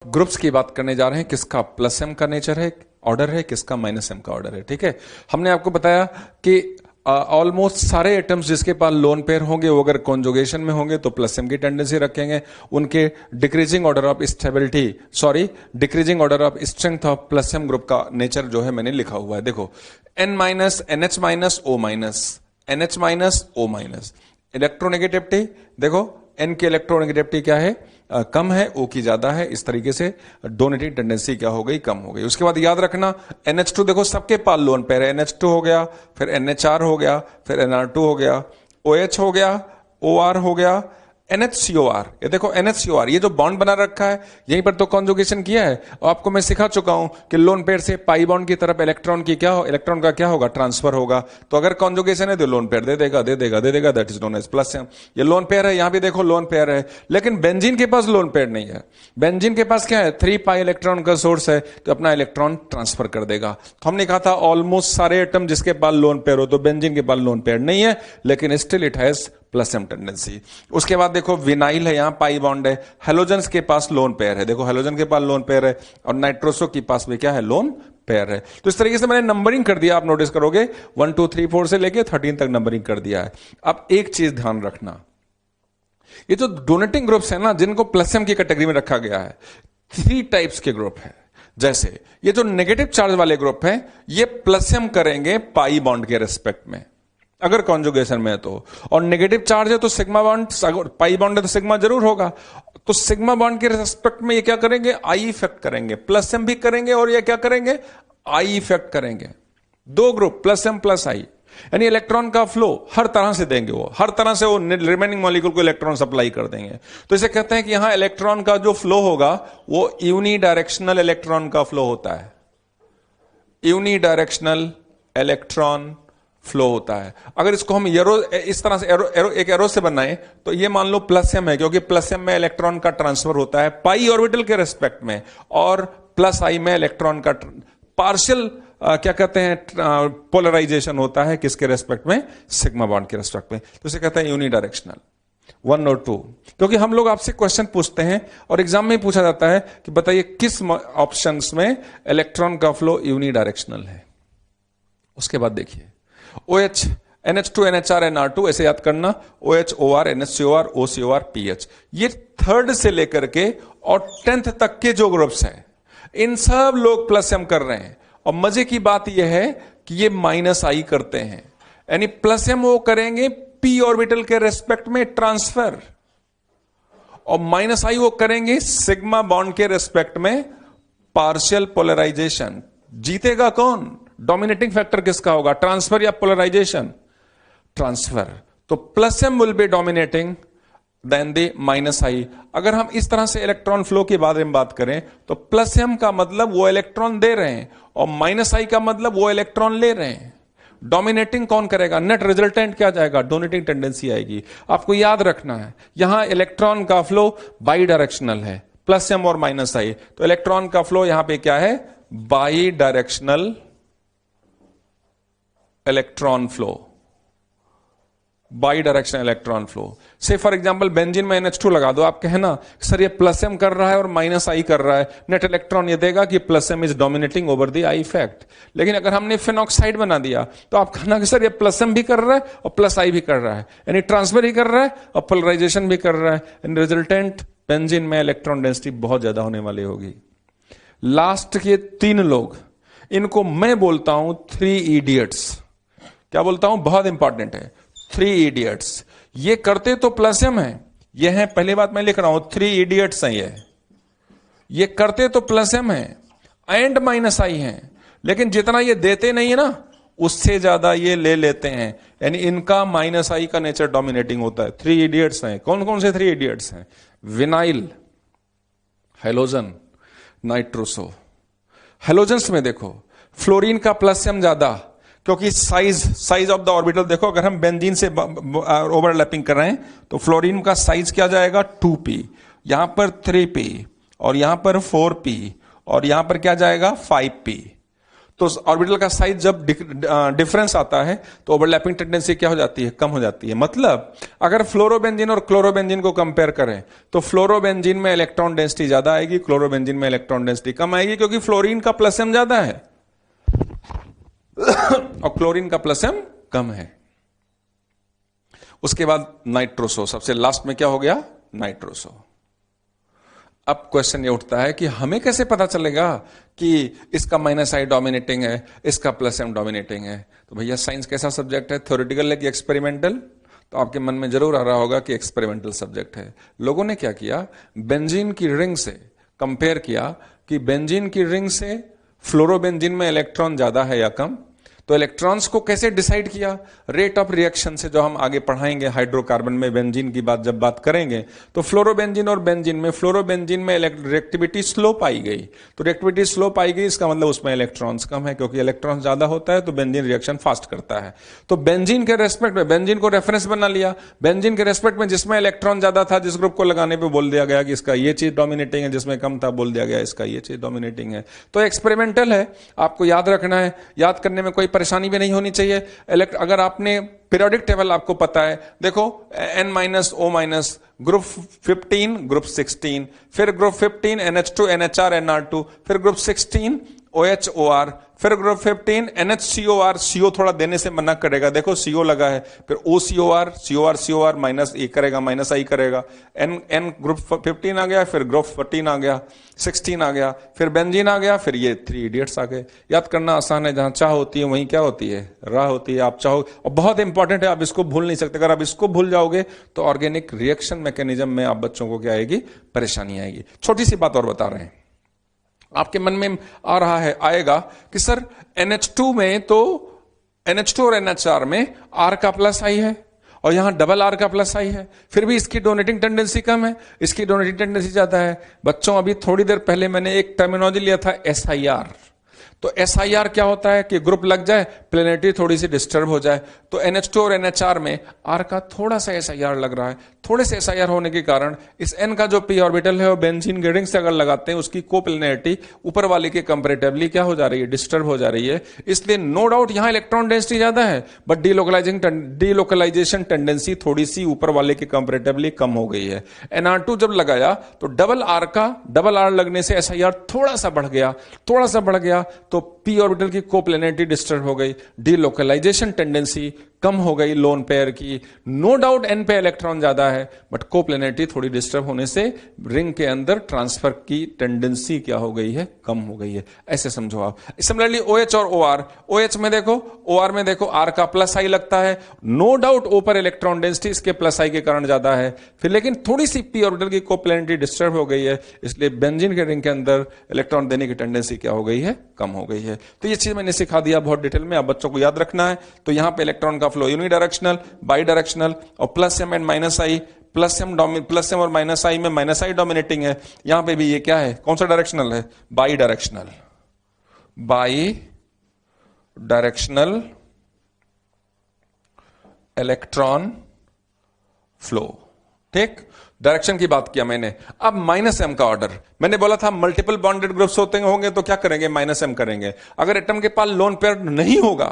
Groups की बात करने जा रहे हैं, किसका प्लस एम का नेचर है, ऑर्डर है, किसका माइनस एम का ऑर्डर है। ठीक है, हमने आपको बताया कि ऑलमोस्ट सारे एटम्स जिसके पास लोन पेयर होंगे वो अगर कॉन्जुगेशन में होंगे तो प्लस एम की टेंडेंसी रखेंगे। उनके decreasing order of decreasing order of strength of plus M group का नेचर जो है मैंने लिखा हुआ है। देखो N minus N H minus O minus N H minus O minus. Electronegativity देखो, एन की इलेक्ट्रोनेगेटिविटी क्या है, कम है, ओ की ज्यादा है। इस तरीके से डोनेटिंग टेंडेंसी क्या हो गई, कम हो गई। उसके बाद याद रखना NH2 देखो सबके पास लोन पेयर है, NH2 हो गया, फिर NHR हो गया, फिर NR2 हो गया, OH हो गया, OR हो गया, NHCOR। ये देखो NHCOR, ये जो बॉन्ड बना रखा है यहीं पर तो कॉन्जुगेशन किया है। और आपको मैं सिखा चुका हूं कि लोन पेयर से पाई बॉन्ड की तरफ इलेक्ट्रॉन का क्या होगा, ट्रांसफर होगा। तो अगर कॉन्जुगेशन है तो लोन पेयर दे देगा, that is known as plus M. ये लोन पेयर है, यहां भी देखो लोन पेयर है, लेकिन बेंजीन के पास लोन पेयर नहीं है। बेंजीन के पास क्या है, 3 पाई इलेक्ट्रॉन का सोर्स है, तो अपना इलेक्ट्रॉन ट्रांसफर कर देगा। तो हमने कहा था ऑलमोस्ट सारे एटम जिसके पास लोन पेयर हो, तो बेंजीन के पास लोन पेयर नहीं है, लेकिन still it has plus M tendency. उसके बाद देखो विनाइल है, यहां पाई बॉन्ड है, हेलोजन के पास लोन पेयर है, देखो हेलोजन के पास लोन पेयर है, और नाइट्रोसो के पास भी क्या है, लोन पेयर है। तो इस तरीके से मैंने नंबरिंग कर दिया, आप नोटिस करोगे 1 2 3 4 से लेके 13 तक नंबरिंग कर दिया है। अब एक चीज ध्यान रखना, ये जो डोनेटिंग ग्रुप्स है ना, जिनको प्लस एम की कैटेगरी में रखा गया है, 3 टाइप्स के ग्रुप है। जैसे ये जो नेगेटिव चार्ज वाले ग्रुप है, ये प्लस एम करेंगे पाई बॉन्ड के रेस्पेक्ट में अगर कॉन्जुगेशन में है तो, और नेगेटिव चार्ज है तो सिग्मा बॉन्ड, पाई बॉन्ड है तो सिग्मा जरूर होगा। तो सिग्मा बॉन्ड के रेस्पेक्ट में ये क्या करेंगे, आई इफेक्ट करेंगे, प्लस एम भी करेंगे, और ये क्या करेंगे, आई इफेक्ट करेंगे। 2 ग्रुप प्लस एम प्लस आई, यानी इलेक्ट्रॉन का फ्लो हर तरह से देंगे, वो हर तरह से वो रिमेनिंग मॉलिक्यूल को इलेक्ट्रॉन सप्लाई कर देंगे। तो इसे कहते हैं कि यहां इलेक्ट्रॉन का जो फ्लो होगा वो यूनिडायरेक्शनल इलेक्ट्रॉन का फ्लो होता है, यूनिडायरेक्शनल इलेक्ट्रॉन फ्लो होता है। अगर इसको हम इस तरह से एक एरो से बनाएं तो ये मान लो प्लस एम है, क्योंकि प्लस एम में इलेक्ट्रॉन का ट्रांसफर होता है पाई ऑर्बिटल के रेस्पेक्ट में, और प्लस आई में इलेक्ट्रॉन का पार्शियल क्या कहते हैं, पोलराइजेशन होता है किसके रेस्पेक्ट में, सिग्मा बॉन्ड के रेस्पेक्ट में। तो इसे कहते हैं यूनिडायरेक्शनल 1 और 2। क्योंकि हम लोग आपसे क्वेश्चन पूछते हैं और एग्जाम में पूछा जाता है कि बताइए किस ऑप्शंस में इलेक्ट्रॉन का फ्लो यूनिडायरेक्शनल है। उसके बाद देखिए OH, NH2, NHR, NR2 ऐसे याद करना, OH, OR, NHCOR, OCOR, PH। ये 3rd से लेकर के और 10th तक के जो ग्रुप्स हैं, इन सब लोग प्लस एम कर रहे हैं। और मजे की बात यह है कि ये माइनस आई करते हैं, यानी प्लस एम वो करेंगे p ऑर्बिटल के रेस्पेक्ट में ट्रांसफर, और माइनस आई वो करेंगे सिग्मा बॉन्ड के रेस्पेक्ट में पार्शियल पोलराइजेशन। जीतेगा कौन, डोमिनेटिंग फैक्टर किसका होगा, ट्रांसफर या पोलराइजेशन, ट्रांसफर। तो plus M will be dominating than the minus I. अगर हम इस तरह से इलेक्ट्रॉन फ्लो के बारे में बात करें तो प्लस एम का मतलब वो इलेक्ट्रॉन दे रहे हैं, और माइनस आई का मतलब वो इलेक्ट्रॉन ले रहे हैं। डोमिनेटिंग कौन करेगा, नेट रिजल्टेंट क्या जाएगा, डोनेटिंग टेंडेंसी आएगी। आपको याद रखना है यहां इलेक्ट्रॉन का फ्लो बाई डायरेक्शनल है, प्लस एम और माइनस आई, तो इलेक्ट्रॉन का फ्लो यहां पे क्या है, by directional electron flow, by directional electron flow. से फॉर एग्जांपल बेंजीन में NH2 लगा दो, आप कहना सर ये प्लस एम कर रहा है और माइनस आई कर रहा है, नेट इलेक्ट्रॉन ये देगा कि plus M is dominating over the I effect. लेकिन अगर हमने फिनॉक्साइड बना दिया तो आप कहना कि सर ये प्लस एम भी कर रहा है और प्लस आई भी कर रहा है, यानी ट्रांसफर ही कर रहा है और पोलराइजेशन भी कर रहा है, एंड रिजल्टेंट बेंजीन में इलेक्ट्रॉन डेंसिटी बहुत ज्यादा होने वाली होगी। लास्ट के 3 लोग, इनको मैं बोलता हूं 3 इडियट्स। क्या बोलता हूं, बहुत इंपॉर्टेंट है, 3 इडियट्स। ये करते तो प्लस एम है, ये है, पहली बात मैं लिख रहा हूं 3 इडियट्स हैं ये करते तो प्लस एम है एंड माइनस आई है, लेकिन जितना ये देते नहीं है ना उससे ज्यादा ये ले लेते हैं, यानी इनका माइनस आई का नेचर डोमिनेटिंग होता है। 3 इडियट्स हैं। कौन कौन से 3 इडियट्स हैं, विनाइल, हेलोजन, नाइट्रोसो। हेलोजेंस में देखो फ्लोरीन का प्लस एम ज्यादा, क्योंकि साइज ऑफ द ऑर्बिटल देखो, अगर हम बेंजीन से ओवरलैपिंग कर रहे हैं तो फ्लोरीन का साइज क्या जाएगा, 2p, यहां पर 3p, और यहां पर 4p, और यहां पर क्या जाएगा 5p। तो ऑर्बिटल का साइज जब डिफरेंस आता है तो ओवरलैपिंग टेंडेंसी क्या हो जाती है, कम हो जाती है। मतलब अगर फ्लोरोबेंजीन और क्लोरोबेंजीन को कंपेयर करें तो फ्लोरोबेंजीन में इलेक्ट्रॉन डेंसिटी ज्यादा आएगी, क्लोरोबेंजीन में इलेक्ट्रॉन डेंसिटी कम आएगी, क्योंकि फ्लोरीन का प्लस एम ज्यादा है और क्लोरीन का प्लस एम कम है। उसके बाद नाइट्रोसो, सबसे लास्ट में क्या हो गया, नाइट्रोसो। अब क्वेश्चन ये उठता है कि हमें कैसे पता चलेगा कि इसका माइनस आई डोमिनेटिंग है, इसका प्लस एम डोमिनेटिंग है। तो भैया साइंस कैसा सब्जेक्ट है, थ्योरेटिकल है कि एक्सपेरिमेंटल? तो आपके मन में जरूर आ रहा होगा कि एक्सपेरिमेंटल सब्जेक्ट है। लोगों ने क्या किया, बेंजीन की रिंग से कंपेयर किया कि बेंजीन की रिंग से फ्लोरोबेंजीन में इलेक्ट्रॉन ज्यादा है या कम। तो इलेक्ट्रॉन्स को कैसे डिसाइड किया, रेट ऑफ रिएक्शन से, जो हम आगे पढ़ाएंगे हाइड्रोकार्बन में बेंजीन की बात जब बात करेंगे। तो फ्लोरोबेंजीन और बेंजीन में, फ्लोरोबेंजीन में रिएक्टिविटी स्लो पाई गई। तो रिएक्टिविटी स्लो पाई गई, इसका मतलब उसमें इलेक्ट्रॉन्स कम है, क्योंकि इलेक्ट्रॉन ज्यादा होता है तो बेंजीन रिएक्शन फास्ट करता है। तो बेंजीन के रेस्पेक्ट में, बेंजीन को रेफरेंस बना लिया, बेंजीन के रेस्पेक्ट में जिसमें इलेक्ट्रॉन ज्यादा था, जिस ग्रुप को लगाने पर बोल दिया गया कि इसका ये चीज डोमिनेटिंग है, जिसमें कम था बोल दिया गया इसका ये चीज डोमिनेटिंग है। तो एक्सपेरिमेंटल है, आपको याद रखना है, याद करने में कोई परेशानी भी नहीं होनी चाहिए। अगर आपने पीरियोडिक टेबल आपको पता है, देखो N minus O minus, group 15 group 16, फिर ग्रुप 15 NH2 NHR NR2, फिर ग्रुप 16 OH OR, फिर ग्रुप 15 NHCOR, CO थोड़ा देने से मना करेगा, देखो CO लगा है, फिर OCOR COR माइनस ए करेगा, माइनस आई करेगा, N ग्रुप 15 आ गया, फिर ग्रुप 14 आ गया, 16 आ गया, फिर बेंजीन आ गया, फिर ये 3 इडियट्स आ गए। याद करना आसान है, जहां चाह होती है वहीं क्या होती है, राह होती है। आप चाहो, और बहुत इंपॉर्टेंट है, आप इसको भूल नहीं सकते। अगर आप इसको भूल जाओगे तो ऑर्गेनिक रिएक्शन मैकेनिज्म में आप बच्चों को क्या आएगी, परेशानी आएगी। छोटी सी बात और बता रहे हैं, आपके मन में आ रहा है, आएगा कि सर NH2 में तो NH2 और NHR में R का प्लस आई है और यहां डबल R का प्लस आई है, फिर भी इसकी डोनेटिंग टेंडेंसी कम है, इसकी डोनेटिंग टेंडेंसी ज्यादा है। बच्चों, अभी थोड़ी देर पहले मैंने एक टर्मिनोलॉजी लिया था SIR। तो SIR क्या होता है कि ग्रुप लग जाए, प्लेनेटरी थोड़ी सी डिस्टर्ब हो जाए। तो NH2 और NHR में R का थोड़ा सा SIR लग रहा है। थोड़े से SIR होने के कारण इस N का जो p ऑर्बिटल है वो बेंजीन के रिंग से अगर लगाते हैं, उसकी कोप्लेनरिटी ऊपर वाले के कंपैरेटिवली क्या हो जा रही है, डिस्टर्ब हो जा रही है। इसलिए नो डाउट यहां इलेक्ट्रॉन डेंसिटी ज्यादा है, बट डीलोकलाइजेशन टेंडेंसी थोड़ी सी ऊपर वाले के कंपैरेटिवली कम हो गई है। NR2 जब लगाया तो डबल R लगने से SIR थोड़ा सा बढ़ गया, तो p ऑर्बिटल की कोप्लेनरिटी डिस्टर्ब हो गई, डीलोकलाइजेशन टेंडेंसी कम हो गई लोन पेयर की। नो डाउट N पे इलेक्ट्रॉन ज्यादा है, बट कोप्लेनरिटी थोड़ी डिस्टर्ब होने से रिंग के अंदर ट्रांसफर की टेंडेंसी क्या हो गई है, कम हो गई है। ऐसे समझो आप। सिमिलरली OH और OR, OH में देखो, OR में देखो, R का प्लस आई लगता है। नो डाउट O पर इलेक्ट्रॉन डेंसिटी इसके प्लस आई के कारण ज्यादा है, फिर लेकिन थोड़ी सी p ऑर्बिटल की कोप्लेनरिटी डिस्टर्ब हो गई है, इसलिए बेंजीन के रिंग के अंदर इलेक्ट्रॉन देने की टेंडेंसी क्या हो गई है, कम हो गई है। तो ये चीज मैंने सिखा दिया बहुत डिटेल में, आप बच्चों को याद रखना है। तो यहां पे इलेक्ट्रॉन का फ्लो यूनिडायरेक्शनल, बाई डायरेक्शनल, और plus M and minus I, plus M और माइनस आई में माइनस आई डोमिनेटिंग है। यहां पे भी ये क्या है, कौन सा डायरेक्शनल है, बाई डायरेक्शनल इलेक्ट्रॉन फ्लो। ठीक, डायरेक्शन की बात किया मैंने। अब माइनस एम का ऑर्डर, मैंने बोला था मल्टीपल बॉन्डेड ग्रुप्स होंगे तो क्या करेंगे, माइनस एम करेंगे। अगर एटम के पास लोन पेयर नहीं होगा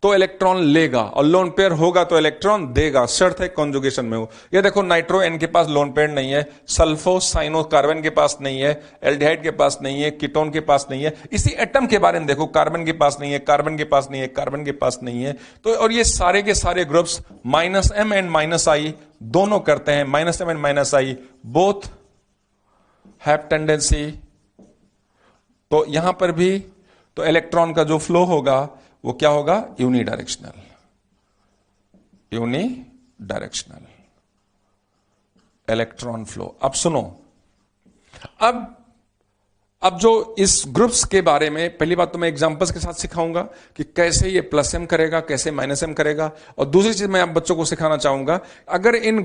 तो इलेक्ट्रॉन लेगा, और लोन पेयर होगा तो इलेक्ट्रॉन देगा, शर्त है कॉन्जुगेशन में हो। ये देखो, नाइट्रो N के पास लोन पेयर नहीं है, सल्फो साइनो कार्बन के पास नहीं है, एल्डिहाइड के पास नहीं है, कीटोन के पास नहीं है। इसी एटम के बारे में देखो, कार्बन के पास नहीं है, कार्बन के पास नहीं है, कार्बन के पास नहीं है। तो और ये सारे के सारे groups minus M and minus I दोनों करते हैं। Minus M and minus I both have tendency, तो यहां पर भी तो इलेक्ट्रॉन का जो फ्लो होगा वो क्या होगा, यूनिडायरेक्शनल इलेक्ट्रॉन फ्लो। अब सुनो, अब जो इस ग्रुप्स के बारे में पहली बात तो मैं एग्जांपल्स के साथ सिखाऊंगा कि कैसे ये प्लस एम करेगा, कैसे माइनस एम करेगा। और दूसरी चीज मैं आप बच्चों को सिखाना चाहूंगा, अगर इन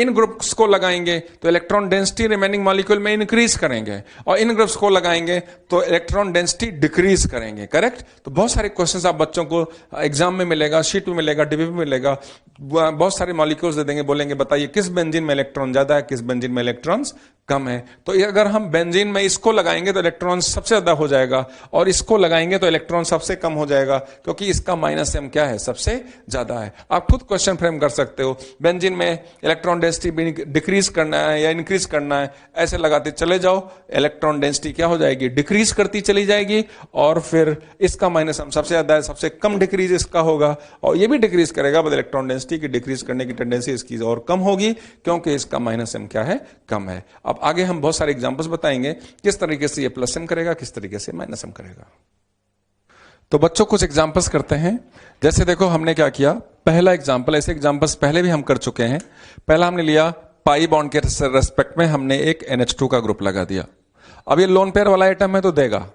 ग्रुप्स को लगाएंगे तो इलेक्ट्रॉन डेंसिटी रिमेनिंग मॉलिक्यूल में इंक्रीज करेंगे, और इन ग्रुप्स को लगाएंगे तो इलेक्ट्रॉन डेंसिटी डिक्रीज करेंगे। करेक्ट। तो बहुत सारे क्वेश्चंस आप बच्चों को एग्जाम में मिलेगा, शीट में मिलेगा, डीबी में मिलेगा। बहुत सारे मॉलिक्यूल्स दे देंगे, बोलेंगे बताइए किस बेंजीन में इलेक्ट्रॉन ज्यादा है, किस बेंजीन में इलेक्ट्रॉन्स कम है। तो ये अगर हम बेंजीन में इसको लगाएंगे तो इलेक्ट्रॉन सबसे ज्यादा हो जाएगा, और इसको लगाएंगे तो इलेक्ट्रॉन सबसे कम हो जाएगा, क्योंकि इसका माइनस एम क्या है, सबसे ज्यादा है। आप खुद क्वेश्चन फ्रेम कर सकते हो, बेंजीन में इलेक्ट्रॉन डेंसिटी डिक्रीज करना है या इंक्रीज करना है, ऐसे लगाते चले जाओ, इलेक्ट्रॉन डेंसिटी क्या हो जाएगी, डिक्रीज करती चली जाएगी, और फिर इसका माइनस एम सबसे ज्यादा है, सबसे कम डिक्रीज इसका होगा, और ये भी डिक्रीज करेगा, बट इलेक्ट्रॉन डेंसिटी की डिक्रीज करने की टेंडेंसी इसकी और कम होगी, क्योंकि इसका माइनस एम क्या है, कम है। अब आगे हम बहुत सारे एग्जांपल्स बताएंगे किस तरीके से ये प्लस एम करेगा, किस तरीके से माइनस एम करेगा। तो बच्चों कुछ एग्जांपल्स करते हैं। जैसे देखो हमने क्या किया, पहला एग्जांपल, ऐसे एग्जांपल्स पहले भी हम कर चुके हैं। पहला हमने लिया पाई बॉन्ड के रेस्पेक्ट में हमने एक NH2 का ग्रुप लगा दिया। अब ये लोन पेयर वाला आइटम है तो देगा।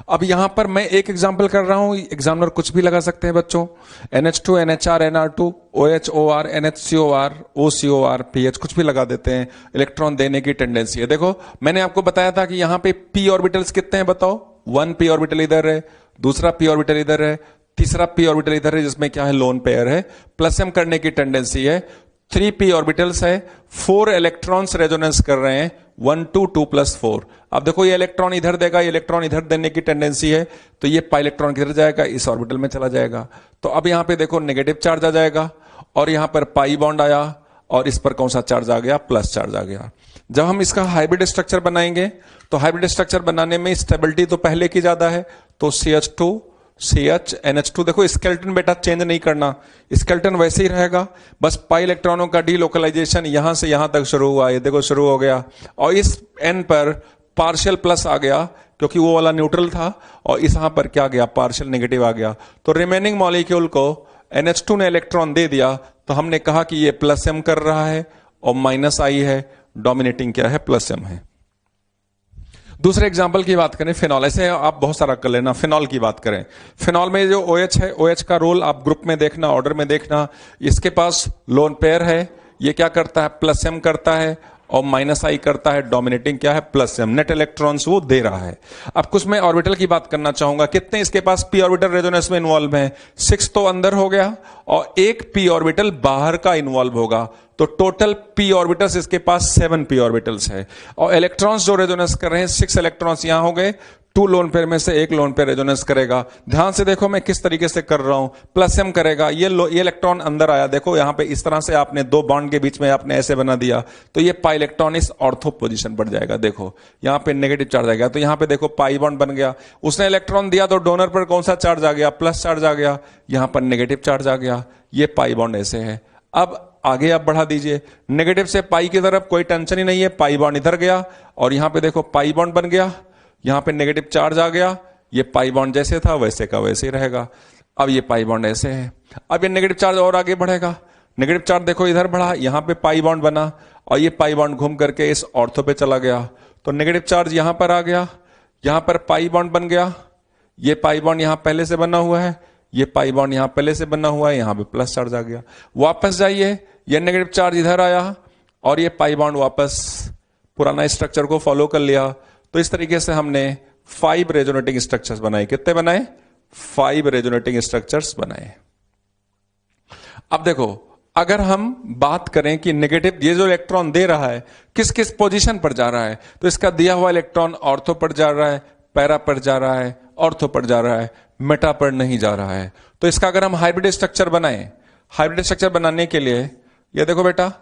अब यहां पर मैं एक एग्जांपल कर रहा हूं, एग्जामिनर कुछ भी लगा सकते हैं बच्चों, NH2 NHR NR2 OH OR NHCOR OCOR PH कुछ भी लगा देते हैं, इलेक्ट्रॉन देने की टेंडेंसी है। देखो मैंने आपको बताया था कि यहां पे p ऑर्बिटल्स कितने हैं बताओ, 1 p ऑर्बिटल इधर है, दूसरा p ऑर्बिटल इधर है, तीसरा p ऑर्बिटल इधर है, जिसमें क्या है, लोन पेयर है, प्लस m करने की टेंडेंसी है। 3p ऑर्बिटल्स है, 4 इलेक्ट्रॉन्स रेजोनेंस कर रहे हैं, 1 2 2 + 4। अब देखो ये इलेक्ट्रॉन इधर देगा, ये इलेक्ट्रॉन इधर देने की टेंडेंसी है, तो ये पाई इलेक्ट्रॉन किधर जाएगा, इस ऑर्बिटल में चला जाएगा। तो अब यहां पे देखो नेगेटिव चार्ज आ जाएगा, और यहां पर पाई बॉन्ड आया, और इस पर कौन सा चार्ज आ गया, प्लस चार्ज आ गया। जब हम इसका हाइब्रिड स्ट्रक्चर बनाएंगे तो हाइब्रिड स्ट्रक्चर बनाने में स्टेबिलिटी तो पहले की ज्यादा है, तो CH2 CH NH2, देखो स्केलेटन बेटा चेंज नहीं करना, स्केलेटन वैसे ही रहेगा, बस पाई इलेक्ट्रॉनों का डीलोकलाइजेशन यहां से यहां तक शुरू हुआ, ये देखो शुरू हो गया, और इस N पर पार्शियल प्लस आ गया क्योंकि वो वाला न्यूट्रल था, और इस यहां पर क्या गया, पार्शियल नेगेटिव आ गया। तो रिमेनिंग मॉलिक्यूल को NH2 ने इलेक्ट्रॉन दे दिया, तो हमने कहा कि ये प्लस एम कर रहा है, और माइनस आई है, डोमिनेटिंग क्या है, प्लस एम है। दूसरे एग्जाम्पल की बात करें, फिनॉल, ऐसे आप बहुत सारा कर लेना। फिनॉल की बात करें, फिनॉल में जो OH है, OH का रोल आप ग्रुप में देखना, ऑर्डर में देखना। इसके पास लोन पेयर है, ये क्या करता है, प्लस एम करता है, और माइनस आई करता है, डोमिनेटिंग क्या है, प्लस एम, नेट इलेक्ट्रॉन्स वो दे रहा है। अब कुछ मैं ऑर्बिटल की बात करना चाहूंगा, कितने इसके पास p ऑर्बिटल रेजोनेंस में इन्वॉल्व हैं, 6 तो अंदर हो गया, और एक p ऑर्बिटल बाहर का इन्वॉल्व होगा, तो टोटल p ऑर्बिटल्स इसके पास 7 p ऑर्बिटल्स है, और इलेक्ट्रॉन्स जो रेजोनेंस कर रहे हैं 6 इलेक्ट्रॉन्स यहां हो गए, 2 लोन पेयर में से एक लोन पेयर रेजोनेंस करेगा। ध्यान से देखो मैं किस तरीके से कर रहा हूं, प्लस एम करेगा, ये इलेक्ट्रॉन अंदर आया, देखो यहां पे इस तरह से आपने 2 बॉन्ड के बीच में आपने ऐसे बना दिया, तो ये पाई इलेक्ट्रॉन इस ऑर्थो पोजीशन पर जाएगा, देखो यहां पे नेगेटिव चार्ज आ गया, तो यहां पे देखो पाई बॉन्ड बन गया, उसने इलेक्ट्रॉन दिया तो डोनर पर कौन सा चार्ज आ गया, प्लस चार्ज आ गया, यहां पर नेगेटिव चार्ज आ गया, ये पाई बॉन्ड ऐसे है। अब आगे आप बढ़ा दीजिए, नेगेटिव से पाई की तरफ कोई टेंशन ही नहीं है, पाई बॉन्ड इधर गया, और यहां पे देखो पाई बॉन्ड बन गया, यहां पे नेगेटिव चार्ज आ गया, ये पाई बॉन्ड जैसे था वैसे का वैसे ही रहेगा। अब ये पाई बॉन्ड ऐसे है, अब ये नेगेटिव चार्ज और आगे बढ़ेगा, नेगेटिव चार्ज देखो इधर बढ़ा, यहां पे पाई बॉन्ड बना, और ये पाई बॉन्ड घूम करके इस ऑर्थो पे चला गया, तो नेगेटिव चार्ज यहां पर आ गया, यहां पर पाई बॉन्ड बन गया, ये पाई बॉन्ड यहां पहले से बना हुआ है, ये पाई बॉन्ड यहां पहले से बना हुआ है, यहां पे प्लस चार्ज आ गया। वापस जाइए, ये नेगेटिव चार्ज इधर आया, और ये पाई बॉन्ड वापस पुराना स्ट्रक्चर को फॉलो कर लिया। तो इस तरीके से हमने 5 रेजोनेटिंग स्ट्रक्चर्स बनाए। कितने बनाए? 5 रेजोनेटिंग स्ट्रक्चर्स बनाए। अब देखो, अगर हम बात करें कि नेगेटिव ये जो इलेक्ट्रॉन दे रहा है किस किस पोजीशन पर जा रहा है, तो इसका दिया हुआ इलेक्ट्रॉन ऑर्थो पर जा रहा है, पैरा पर जा रहा है, ऑर्थो पर जा रहा है, मेटा पर नहीं जा रहा है। तो इसका अगर हम हाइब्रिड स्ट्रक्चर बनाएं, हाइब्रिड स्ट्रक्चर बनाने के लिए ये देखो बेटा,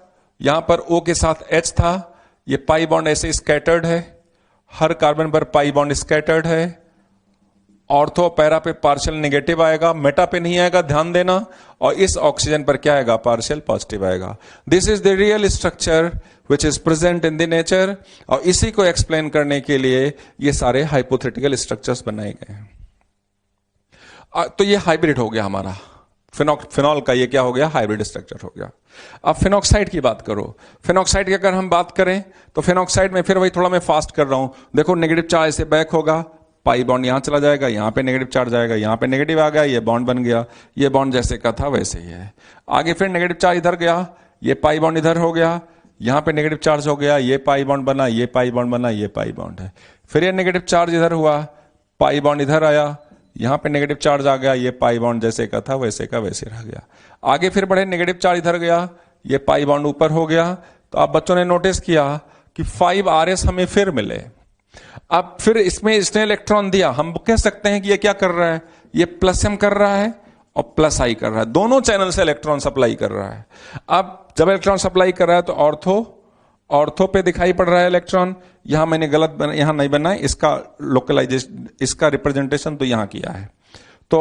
यहां पर O के साथ H था, ये पाई बॉन्ड ऐसे स्कैटर्ड है, हर कार्बन पर पाई बॉन्ड स्कैटर्ड है, ऑर्थो पैरा पे पार्शियल नेगेटिव आएगा, मेटा पे नहीं आएगा, ध्यान देना, और इस ऑक्सीजन पर क्या आएगा? पार्शियल पॉजिटिव आएगा। This is the real structure which is present in the nature, और इसी को एक्सप्लेन करने के लिए ये सारे हाइपोथेटिकल स्ट्रक्चर्स बनाए गए हैं। तो ये हाइब्रिड हो गया हमारा फिनॉल का, ये क्या हो गया? हाइब्रिड स्ट्रक्चर हो गया। अब फिनॉक्साइड की बात करो, फिनॉक्साइड की अगर हम बात करें तो फिनॉक्साइड में फिर वही थोड़ा मैं फास्ट कर रहा हूं, देखो नेगेटिव चार्ज से बैक होगा, पाई बॉन्ड यहां चला जाएगा, यहां पे नेगेटिव चार्ज आएगा, यहां पे नेगेटिव आ गया, ये बॉन्ड बन गया, ये बॉन्ड जैसे का था वैसे ही है। आगे फिर नेगेटिव चार्ज इधर गया, ये पाई बॉन्ड इधर हो गया, यहां पे नेगेटिव चार्ज हो गया, ये पाई बॉन्ड बना, ये पाई बॉन्ड बना, ये पाई बॉन्ड है। फिर ये नेगेटिव चार्ज इधर हुआ, पाई बॉन्ड इधर आया, यहां पे नेगेटिव चार्ज आ गया, ये पाई बॉन्ड जैसे का था वैसे का वैसे रह गया। आगे फिर बढ़े, नेगेटिव चार्ज इधर गया, ये पाई बॉन्ड ऊपर हो गया। तो आप बच्चों ने नोटिस किया कि 5Rs हमें फिर मिले। अब फिर इसमें इसने इलेक्ट्रॉन दिया, हम कह सकते हैं कि ये क्या कर रहा है, ये प्लस m कर रहा है और प्लस I कर रहा है, दोनों चैनल से इलेक्ट्रॉन सप्लाई कर रहा है। अब जब इलेक्ट्रॉन सप्लाई कर रहा है तो ऑर्थो पे दिखाई पड़ रहा है इलेक्ट्रॉन। यहां मैंने गलत यहां नहीं बनाया, इसका लोकलाइजेशन, इसका रिप्रेजेंटेशन तो यहां किया है। तो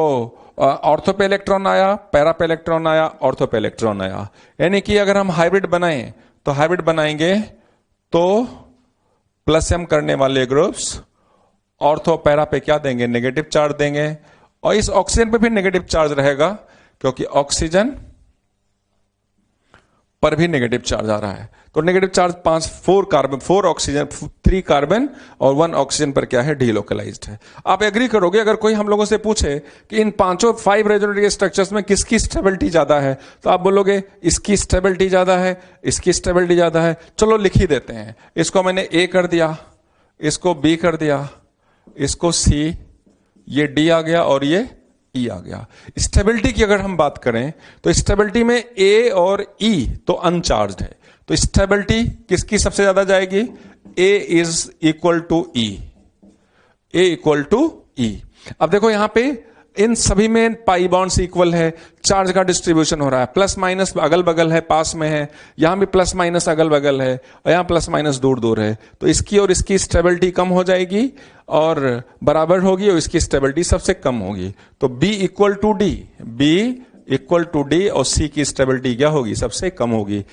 ऑर्थो पे इलेक्ट्रॉन आया, पैरा पे इलेक्ट्रॉन आया, ऑर्थो पे इलेक्ट्रॉन आया। यानी कि अगर हम हाइब्रिड बनाएं तो हाइब्रिड बनाएंगे तो प्लस m करने वाले ग्रुप्स ऑर्थो पैरा पे क्या देंगे, नेगेटिव चार्ज देंगे। और इस ऑक्सीजन पे भी नेगेटिव चार्ज रहेगा क्योंकि ऑक्सीजन पर भी नेगेटिव चार्ज आ रहा है। तो नेगेटिव चार्ज 4 ऑक्सीजन, 3 कार्बन और 1 ऑक्सीजन पर क्या है, डीलोकलाइज्ड है। आप एग्री करोगे अगर कोई हम लोगों से पूछे कि इन 5 रेजोनेटिव स्ट्रक्चर्स में किसकी स्टेबिलिटी ज्यादा है, तो आप बोलोगे इसकी स्टेबिलिटी ज्यादा है, इसकी स्टेबिलिटी ज्यादा है। चलो लिख ही देते हैं, इसको मैंने ए कर दिया, इसको बी कर दिया, इसको सी, ये डी आ गया और ये ई आ गया। स्टेबिलिटी की अगर हम बात करें तो स्टेबिलिटी में ए और ई तो अनचार्ज्ड है, तो स्टेबिलिटी किसकी सबसे ज्यादा जाएगी, A is equal to E, A equal to E. अब देखो यहां पे इन सभी में पाई बॉन्ड्स इक्वल है, चार्ज का डिस्ट्रीब्यूशन हो रहा है, प्लस माइनस अगल बगल है, पास में है, यहां भी प्लस माइनस अगल बगल है और यहां प्लस माइनस दूर दूर है। तो इसकी और इसकी स्टेबिलिटी कम हो जाएगी और बराबर होगी और इसकी स्टेबिलिटी सबसे कम होगी। तो B equal to D, B equal to D और C की स्टेबिलिटी क्या होगी, सबसे कम होगी।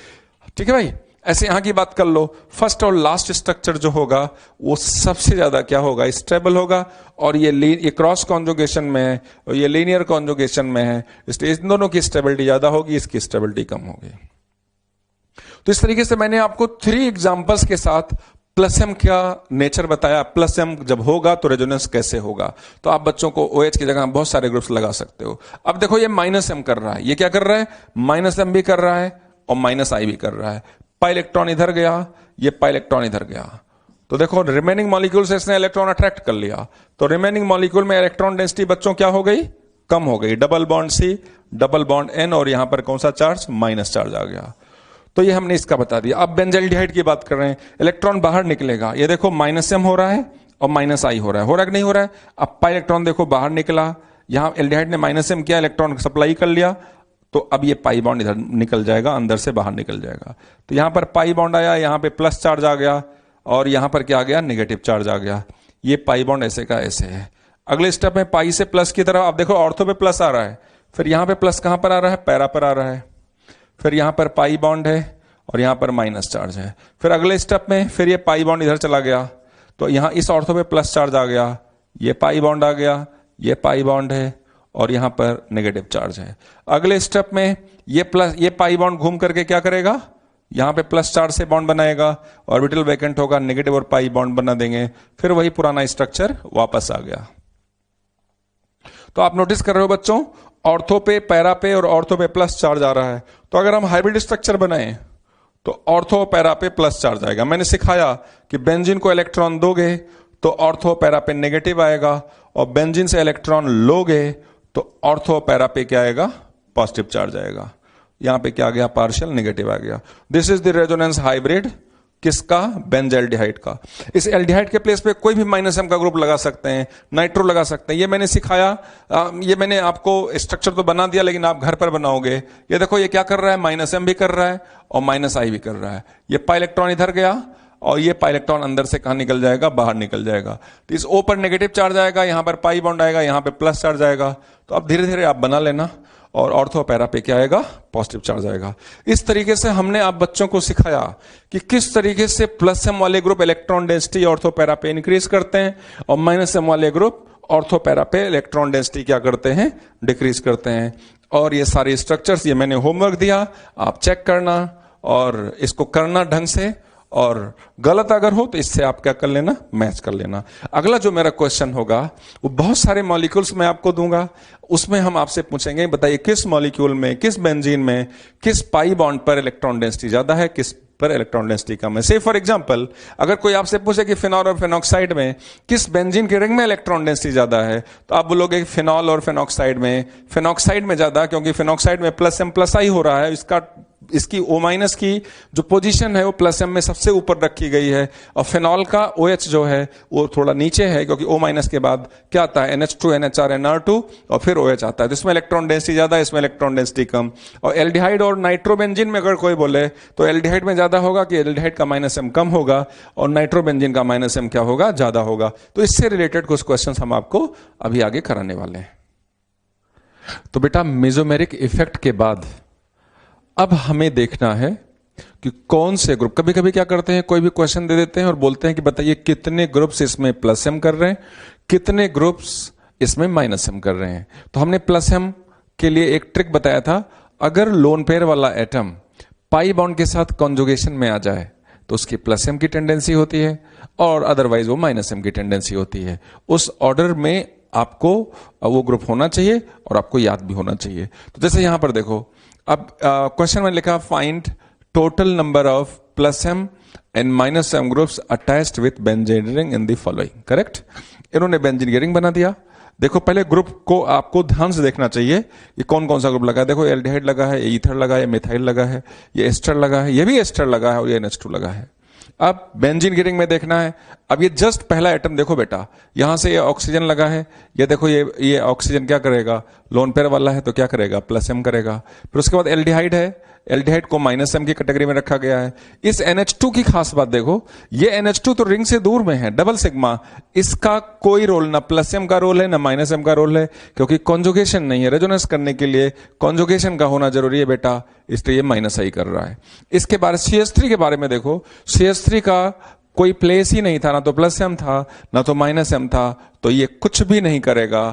ठीक है भाई, ऐसे यहां की बात कर लो, फर्स्ट और लास्ट स्ट्रक्चर जो होगा वो सबसे ज्यादा क्या होगा, स्टेबल होगा। और ये क्रॉस कॉन्जुगेशन में है और ये लीनियर कॉन्जुगेशन में है, इसलिए इन दोनों की स्टेबिलिटी ज्यादा होगी, इसकी स्टेबिलिटी कम होगी। तो इस तरीके से मैंने आपको 3 एग्जांपल्स के साथ प्लस m का नेचर बताया, प्लस m जब होगा तो रेजोनेंस कैसे होगा। तो आप बच्चों को OH की जगह बहुत सारे ग्रुप्स लगा सकते हो। अब देखो ये माइनस m कर रहा है, ये क्या कर रहा है, माइनस m भी कर रहा है और माइनस I भी कर रहा है। पाई इलेक्ट्रॉन इधर गया, ये पाई इलेक्ट्रॉन इधर गया, तो देखो रिमेनिंग मॉलिक्यूल से इसने इलेक्ट्रॉन अट्रैक्ट कर लिया, तो रिमेनिंग मॉलिक्यूल में इलेक्ट्रॉन डेंसिटी बच्चों क्या हो गई, कम हो गई। Double bond C, double bond N और यहां पर कौन सा चार्ज, माइनस चार्ज आ गया। तो ये हमने इसका बता दिया। अब बेंजाइल्डिहाइड की बात कर रहे हैं, इलेक्ट्रॉन बाहर निकलेगा, ये देखो माइनस m हो रहा है और माइनस I हो रहा है कि नहीं हो रहा है। अब पाई इलेक्ट्रॉन देखो बाहर निकला, यहां एल्डिहाइड ने माइनस m किया, इलेक्ट्रॉन सप्लाई कर लिया, तो अब ये पाई बॉन्ड इधर निकल जाएगा, अंदर से बाहर निकल जाएगा। तो यहां पर पाई बॉन्ड आया, यहां पे प्लस चार्ज आ गया और यहां पर क्या आ गया, नेगेटिव चार्ज आ गया। ये पाई बॉन्ड ऐसे का ऐसे है। अगले स्टेप में पाई से प्लस की तरफ, आप देखो ऑर्थो पे प्लस आ रहा है, फिर यहां पे प्लस कहां पर आ रहा है, पैरा पर आ रहा है, फिर यहां पर पाई बॉन्ड है और यहां पर माइनस चार्ज है। फिर अगले स्टेप में फिर ये पाई बॉन्ड इधर चला गया, तो यहां इस ऑर्थो पे प्लस चार्ज आ गया, ये पाई बॉन्ड आ गया, ये पाई बॉन्ड है और यहां पर नेगेटिव चार्ज है। अगले स्टेप में ये पाई बॉन्ड घूम करके क्या करेगा, यहां पे प्लस चार्ज से बॉन्ड बनाएगा, ऑर्बिटल वैकेंट होगा, नेगेटिव और पाई बॉन्ड बना देंगे, फिर वही पुराना स्ट्रक्चर वापस आ गया। तो आप नोटिस कर रहे हो बच्चों, ऑर्थो पे, पैरा पे और ऑर्थो पे प्लस चार्ज आ रहा है। तो अगर हम हाइब्रिड स्ट्रक्चर बनाएं तो ऑर्थो पैरा पे प्लस चार्ज आएगा। मैंने सिखाया कि बेंजीन को इलेक्ट्रॉन दोगे तो ऑर्थो पैरा पे नेगेटिव आएगा और बेंजीन से इलेक्ट्रॉन लोगे तो ऑर्थो पैरा पे क्या आएगा, पॉजिटिव चार्ज आएगा। यहां पे क्या आ गया, पार्शियल नेगेटिव आ गया। This is the resonance hybrid, किसका, बेंजाइल्डिहाइड का। इस एल्डिहाइड के प्लेस पे कोई भी माइनस m का ग्रुप लगा सकते हैं, नाइट्रो लगा सकते हैं। ये मैंने सिखाया, ये मैंने आपको स्ट्रक्चर तो बना दिया, लेकिन आप घर पर बनाओगे। ये देखो ये क्या कर रहा है, माइनस m भी कर रहा है और माइनस I भी कर रहा है। ये पाई इलेक्ट्रॉन इधर गया और ये पाई इलेक्ट्रॉन अंदर से कहां निकल जाएगा, बाहर निकल जाएगा। तो इस O पर नेगेटिव चार्ज आएगा, यहां पर पाई बॉन्ड आएगा, यहां पे प्लस चार्ज आएगा। तो अब धीरे धीरे आप बना लेना और ऑर्थो पैरा पे क्या आएगा, पॉजिटिव चार्ज आएगा। इस तरीके से हमने आप बच्चों को सिखाया कि किस तरीके से प्लस m वाले group electron density ortho para पे इंक्रीज करते हैं और माइनस m वाले ग्रुप ऑर्थो पैरा पे इलेक्ट्रॉन डेंसिटी क्या करते हैं, डिक्रीज करते हैं। और ये सारे स्ट्रक्चर्स ये मैंने होमवर्क दिया, आप चेक करना और इसको करना ढंग से, और गलत अगर हो तो इससे आप क्या कर लेना, मैच कर लेना। अगला जो मेरा क्वेश्चन होगा वो बहुत सारे मॉलिक्यूल्स मैं आपको दूंगा, उसमें हम आपसे पूछेंगे बताइए किस मॉलिक्यूल में, किस बेंजीन में, किस पाई बॉन्ड पर इलेक्ट्रॉन डेंसिटी ज्यादा है, किस पर इलेक्ट्रॉन डेंसिटी कम है। से फॉर एग्जांपल अगर कोई आपसे पूछे कि फिनॉल और फेनॉक्साइड में किस बेंजीन के रिंग में इलेक्ट्रॉन डेंसिटी ज्यादा है, तो आप बोलोगे फिनॉल और फेनॉक्साइड में ज्यादा, क्योंकि फेनॉक्साइड में प्लस m प्लस I हो रहा है, इसका इसकी O माइनस की जो पोजीशन है वो प्लस एम में सबसे ऊपर रखी गई है, और फिनॉल का OH जो है वो थोड़ा नीचे है, क्योंकि O माइनस के बाद क्या आता है, NH2 NHR NR2 और फिर OH आता है। तो इसमें इलेक्ट्रॉन डेंसिटी ज्यादा है, इसमें इलेक्ट्रॉन डेंसिटी कम। और एल्डिहाइड और नाइट्रोबेंजीन में अगर कोई बोले तो एल्डिहाइड में ज्यादा होगा कि एल्डिहाइड का माइनस एम कम होगा, और नाइट्रोबेंजीन का माइनस एम क्या होगा, ज्यादा होगा। तो इससे रिलेटेड कुछ क्वेश्चन हम आपको अभी आगे कराने वाले हैं। तो बेटा मेसोमेरिक इफेक्ट के बाद अब हमें देखना है कि कौन से ग्रुप, कभी कभी क्या करते हैं, कोई भी क्वेश्चन दे देते हैं और बोलते हैं कि बताइए कितने ग्रुप्स इसमें प्लस एम कर रहे हैं, कितने ग्रुप्स इसमें माइनस एम कर रहे हैं। तो हमने प्लस एम के लिए एक ट्रिक बताया था, अगर लोन पेयर वाला एटम पाई बॉन्ड के साथ कॉन्जुगेशन में आ जाए तो उसकी प्लस एम की टेंडेंसी होती है, और अदरवाइज वो माइनस एम की टेंडेंसी होती है। उस ऑर्डर में आपको वो ग्रुप होना चाहिए और आपको याद भी होना चाहिए। तो जैसे यहां पर देखो, अब क्वेश्चन में लिखा find total number of plus M and minus M groups attached with benzene ring in the following. Correct, इन्होंने बेंजीन रिंग बना दिया। देखो पहले ग्रुप को आपको ध्यान से देखना चाहिए कि कौन कौन सा ग्रुप लगा है। देखो एल्डिहाइड लगा है, ईथर लगा है, मिथाइल लगा है, ये एस्टर लगा है, ये भी एस्टर लगा है, और ये NH2 लगा है। अब बेंजीन गियरिंग में देखना है। अब ये जस्ट पहला एटम देखो बेटा, यहां से ये ऑक्सीजन लगा है, ये देखो ये ऑक्सीजन क्या करेगा, लोन पेयर वाला है तो क्या करेगा, प्लस एम करेगा। फिर उसके बाद एल्डिहाइड है, एल्डिहाइड को माइनस एम की कैटेगरी में रखा गया है। इस NH2 की खास बात देखो, ये NH2 तो रिंग से दूर में है, डबल सिग्मा, इसका कोई रोल ना प्लस एम का रोल है ना माइनस एम का रोल है, क्योंकि कॉन्जुगेशन नहीं है। रेजोनेंस करने के लिए कॉन्जुगेशन का होना जरूरी है बेटा, इसलिए ये माइनस आई कर रहा है। इसके बाद CH3 के बारे में देखो, CH3 का कोई प्लेस ही नहीं था, ना तो प्लस एम था ना तो माइनस एम था, तो ये कुछ भी नहीं करेगा,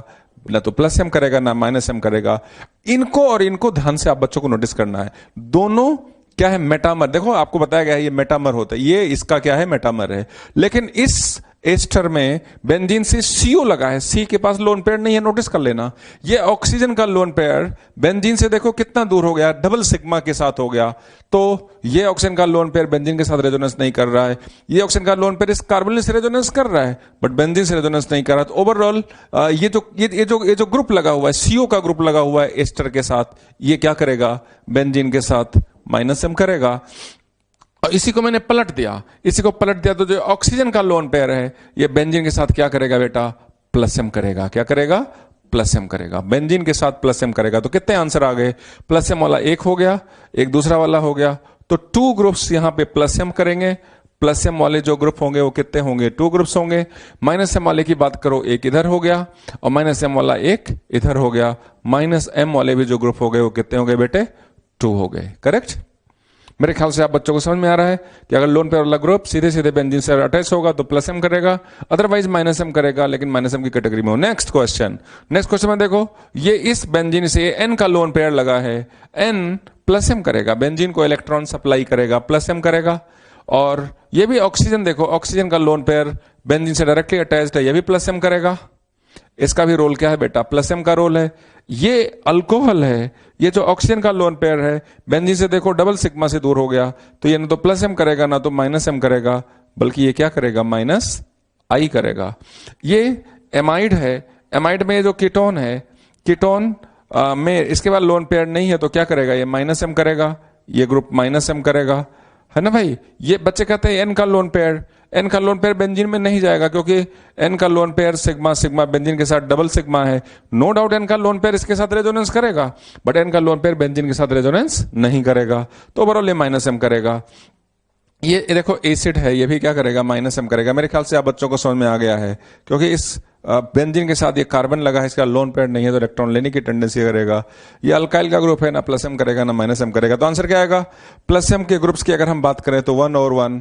ना तो प्लस एम करेगा ना माइनस एम करेगा। इनको और इनको ध्यान से आप बच्चों को नोटिस करना है। दोनों क्या है, मेटामर। देखो आपको बताया गया है ये मेटामर होता है, ये इसका क्या है, मेटामर है। लेकिन इस एस्टर में बेंजीन से CO लगा है, C के पास लोन पेयर नहीं है, नोटिस कर लेना। ये ऑक्सीजन का लोन पेयर बेंजीन से देखो कितना दूर हो गया, डबल सिग्मा के साथ हो गया। तो ये ऑक्सीजन का लोन पेयर बेंजीन के साथ रेजोनेंस नहीं कर रहा है, ये ऑक्सीजन का लोन पेयर इस कार्बोनिल से रेजोनेंस कर रहा है, बट बेंजीन से रेजोनेंस नहीं कर रहा। तो ओवरऑल ये जो ग्रुप लगा हुआ है, CO का ग्रुप लगा हुआ है एस्टर के साथ, ये क्या करेगा, बेंजीन के साथ माइनस एम करेगा। और इसी को मैंने पलट दिया, इसी को पलट दिया तो जो ऑक्सीजन का लोन पेयर है ये बेंजीन के साथ क्या करेगा बेटा, प्लस एम करेगा। क्या करेगा, प्लस एम करेगा, बेंजीन के साथ प्लस एम करेगा। तो कितने आंसर आ गए, प्लस एम वाला एक हो गया, एक दूसरा वाला हो गया, तो 2 ग्रुप्स यहां पे प्लस एम करेंगे। प्लस एम वाले जो ग्रुप होंगे वो कितने होंगे, 2 ग्रुप्स होंगे। माइनस एम वाले की बात करो, एक इधर हो गया और माइनस एम वाला एक इधर हो गया। माइनस एम वाले भी जो ग्रुप हो गए वो कितने हो गए बेटे, 2 हो गए। करेक्ट, मेरे ख्याल से आप बच्चों को समझ में आ रहा है कि अगर लोन पेयर वाला ग्रुप सीधे सीधे बेंजीन से अटैच होगा तो प्लस एम करेगा, अदरवाइज माइनस एम करेगा, लेकिन माइनस एम की कैटेगरी में हो। नेक्स्ट क्वेश्चन में देखो, ये इस बेंजीन से N का लोन पेयर लगा है, N प्लस एम करेगा, बेंजीन को इलेक्ट्रॉन सप्लाई करेगा, प्लस एम करेगा। और ये भी ऑक्सीजन देखो, ऑक्सीजन का लोन पेयर बेंजीन से डायरेक्टली अटैच्ड है, ये भी प्लस एम करेगा। इसका भी रोल क्या है बेटा, प्लस एम का रोल है। ये अल्कोहल है, ये जो ऑक्सीजन का लोन पेयर है बेंजीन से देखो डबल सिग्मा से दूर हो गया, तो ये ना तो प्लस एम करेगा ना तो माइनस एम करेगा, बल्कि ये क्या करेगा, माइनस आई करेगा। ये एमाइड है, एमाइड में जो कीटोन है, कीटोन में इसके बाद लोन पेयर नहीं है तो क्या करेगा, ये माइनस एम करेगा, ये ग्रुप माइनस एम करेगा, है ना भाई। ये बच्चे कहते हैं N का लोन पेयर, N का लोन पेयर बेंजीन में नहीं जाएगा क्योंकि N का lone pair sigma sigma benzene के साथ डबल सिग्मा है। नो डाउट N का लोन पेयर इसके साथ रेजोनेंस करेगा, बट N का लोन पेयर बेंजीन के साथ रेजोनेंस नहीं करेगा, तो ओवरऑल ये माइनस एम करेगा। ये देखो एसिड है, ये भी क्या करेगा, माइनस एम करेगा। मेरे ख्याल से आप बच्चों को समझ में आ गया है, क्योंकि इस बेंजीन के साथ ये कार्बन लगा है, इसका लोन पेयर नहीं है तो इलेक्ट्रॉन लेने की टेंडेंसी करेगा। ये अल्काइल का ग्रुप है, ना प्लस एम करेगा ना माइनस एम करेगा। तो आंसर क्या आएगा, प्लस एम के ग्रुप्स की अगर हम बात करें तो 1 और 1,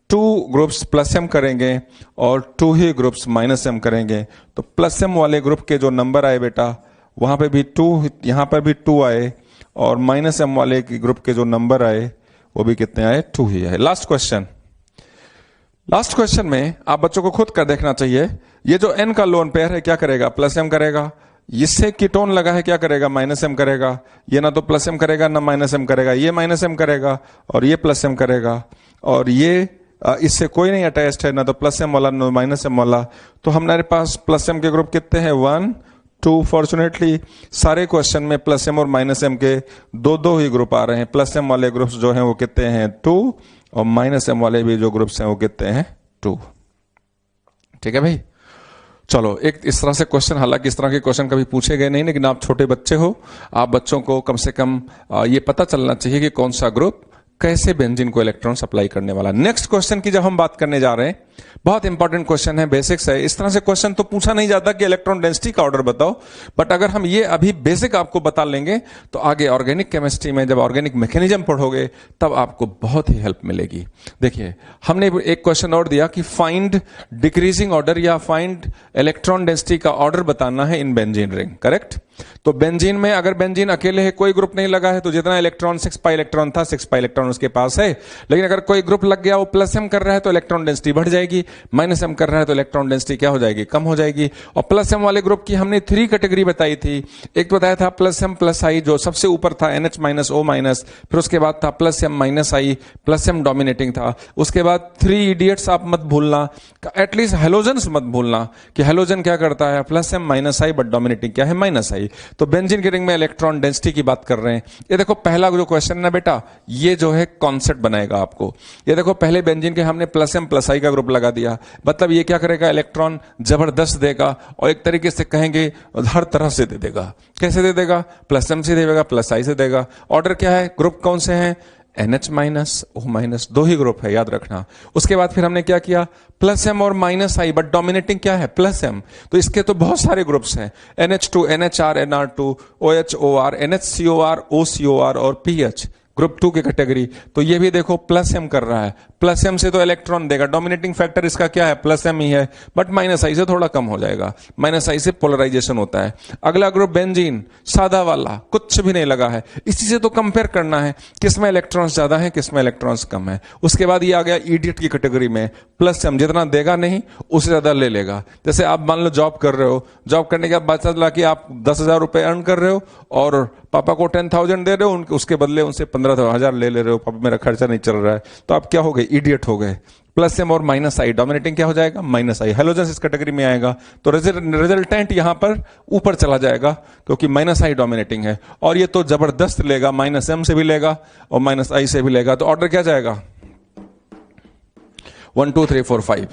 2 ग्रुप्स प्लस एम करेंगे और 2 ही ग्रुप्स माइनस एम करेंगे। तो प्लस एम वाले ग्रुप के जो नंबर आए बेटा, वहां पे भी 2, यहां पर भी 2 आए, और माइनस एम वाले ग्रुप के जो नंबर आए वो भी कितने आए, 2 ही आए। लास्ट क्वेश्चन में आप बच्चों को खुद कर देखना चाहिए। ये जो N का लोन पेयर है क्या करेगा, प्लस एम करेगा। इससे कीटोन लगा है क्या करेगा, माइनस एम करेगा। ये ना तो प्लस एम करेगा ना माइनस एम करेगा, ये माइनस एम करेगा और ये प्लस एम करेगा। और ये इससे कोई नहीं अटैच्ड है, ना तो प्लस एम वाला ना माइनस एम वाला। तो हमारे पास प्लस एम के ग्रुप कितने हैं, 1 2। फॉर्चुनेटली सारे क्वेश्चन में प्लस एम और माइनस एम के दो दो ही ग्रुप आ रहे हैं। प्लस एम वाले ग्रुप्स जो हैं वो कितने हैं 2, और माइनस एम वाले भी जो ग्रुप्स हैं वो कितने हैं 2। ठीक है भाई, चलो एक इस तरह से क्वेश्चन, हालांकि इस तरह के क्वेश्चन कभी पूछे गए नहीं, लेकिन आप छोटे बच्चे हो, आप बच्चों को कम से कम ये पता चलना चाहिए कि कौन सा ग्रुप कैसे बेंजीन को इलेक्ट्रॉन सप्लाई करने वाला। नेक्स्ट क्वेश्चन की जब हम बात करने जा रहे हैं, बहुत इंपॉर्टेंट क्वेश्चन है, बेसिक्स है। इस तरह से क्वेश्चन तो पूछा नहीं जाता कि इलेक्ट्रॉन डेंसिटी का ऑर्डर बताओ, बट अगर हम ये अभी बेसिक आपको बता लेंगे तो आगे ऑर्गेनिक केमिस्ट्री में जब ऑर्गेनिक मैकेनिज्म पढ़ोगे तब आपको बहुत ही हेल्प मिलेगी। देखिए, हमने एक क्वेश्चन और दिया कि फाइंड डिक्रीजिंग ऑर्डर या फाइंड इलेक्ट्रॉन डेंसिटी का ऑर्डर बताना है इन बेंजीन रिंग, करेक्ट। तो बेंजीन में अगर बेंजीन अकेले है, कोई ग्रुप नहीं लगा है, तो जितना इलेक्ट्रॉन 6 पाई इलेक्ट्रॉन था 6 पाई इलेक्ट्रॉन उसके पास है। लेकिन अगर कोई ग्रुप लग गया, वो प्लस एम कर रहा है तो इलेक्ट्रॉन डेंसिटी बढ़ जाएगी, माइनस एम कर रहा है तो इलेक्ट्रॉन डेंसिटी क्या हो जाएगी, कम हो जाएगी। और प्लस एम वाले ग्रुप की हमने 3 कैटेगरी बताई थी। एक तो बताया था प्लस एम प्लस आई, जो सबसे ऊपर था NH माइनस O माइनस, फिर उसके बाद था plus M minus I, plus M dominating था। उसके बाद 3 इडियट्स आप मत भूलना, एटलीस्ट हेलोजन्स मत भूलना कि हेलोजन क्या करता है, plus M minus I, but dominating क्या है, माइनस आई। तो बेंजीन के रिंग में इलेक्ट्रॉन डेंसिटी की बात कर रहे हैं। ये देखो पहला जो क्वेश्चन है ना बेटा, ये जो है कॉन्सेप्ट बनाएगा आपको। ये देखो पहले बेंजीन के हमने प्लस एम प्लस आई का ग्रुप लगा दिया, मतलब ये क्या करेगा, इलेक्ट्रॉन जबरदस्त देगा, और एक तरीके से कहेंगे हर तरह से दे देगा। कैसे दे देगा, प्लस एम से देगा, प्लस आई से देगा। ऑर्डर क्या है, ग्रुप कौन से हैं, NH माइनस O माइनस, 2 ही ग्रुप है, याद रखना। उसके बाद फिर हमने क्या किया, प्लस एम और माइनस आई, बट डोमिनेटिंग क्या है, प्लस एम। तो इसके तो बहुत सारे ग्रुप्स हैं, NH2 NHR NR2 OHOR NHCOR OCOR और PH, ग्रुप 2 की कैटेगरी। तो ये भी देखो प्लस एम कर रहा है, प्लस एम से तो इलेक्ट्रॉन देगा, डोमिनेटिंग फैक्टर इसका क्या है, प्लस एम ही है, बट माइनस आई से थोड़ा कम हो जाएगा, माइनस आई से पोलराइजेशन होता है। अगला ग्रुप बेंजीन, सादा वाला, कुछ भी नहीं लगा है, इसी से तो कंपेयर करना है किसमें इलेक्ट्रॉन्स ज्यादा है, किसमें इलेक्ट्रॉन्स कम है। उसके बाद ये आ गया इडियट की कैटेगरी में, प्लस एम जितना देगा नहीं उससे ज्यादा ले लेगा। जैसे आप मान लो जॉब कर रहे हो, जॉब करने के बाद पता चला कि आप 10,000 रुपए अर्न कर रहे हो और पापा को 10,000 दे रहे हो, उसके बदले उनसे 15,000 ले रहे हो, पापा मेरा खर्चा नहीं चल रहा है, तो आप क्या हो गए, इडियट हो गए। प्लस एम और माइनस आई, डोमिनेटिंग क्या हो जाएगा, माइनस आई। हेलोजन इस कैटेगरी में आएगा, तो रिजल्टेंट यहां पर ऊपर चला जाएगा क्योंकि माइनस आई डोमिनेटिंग है, और ये तो जबरदस्त लेगा, माइनस एम से भी लेगा और माइनस आई से भी लेगा। तो ऑर्डर क्या जाएगा, 1 2 3 4 5।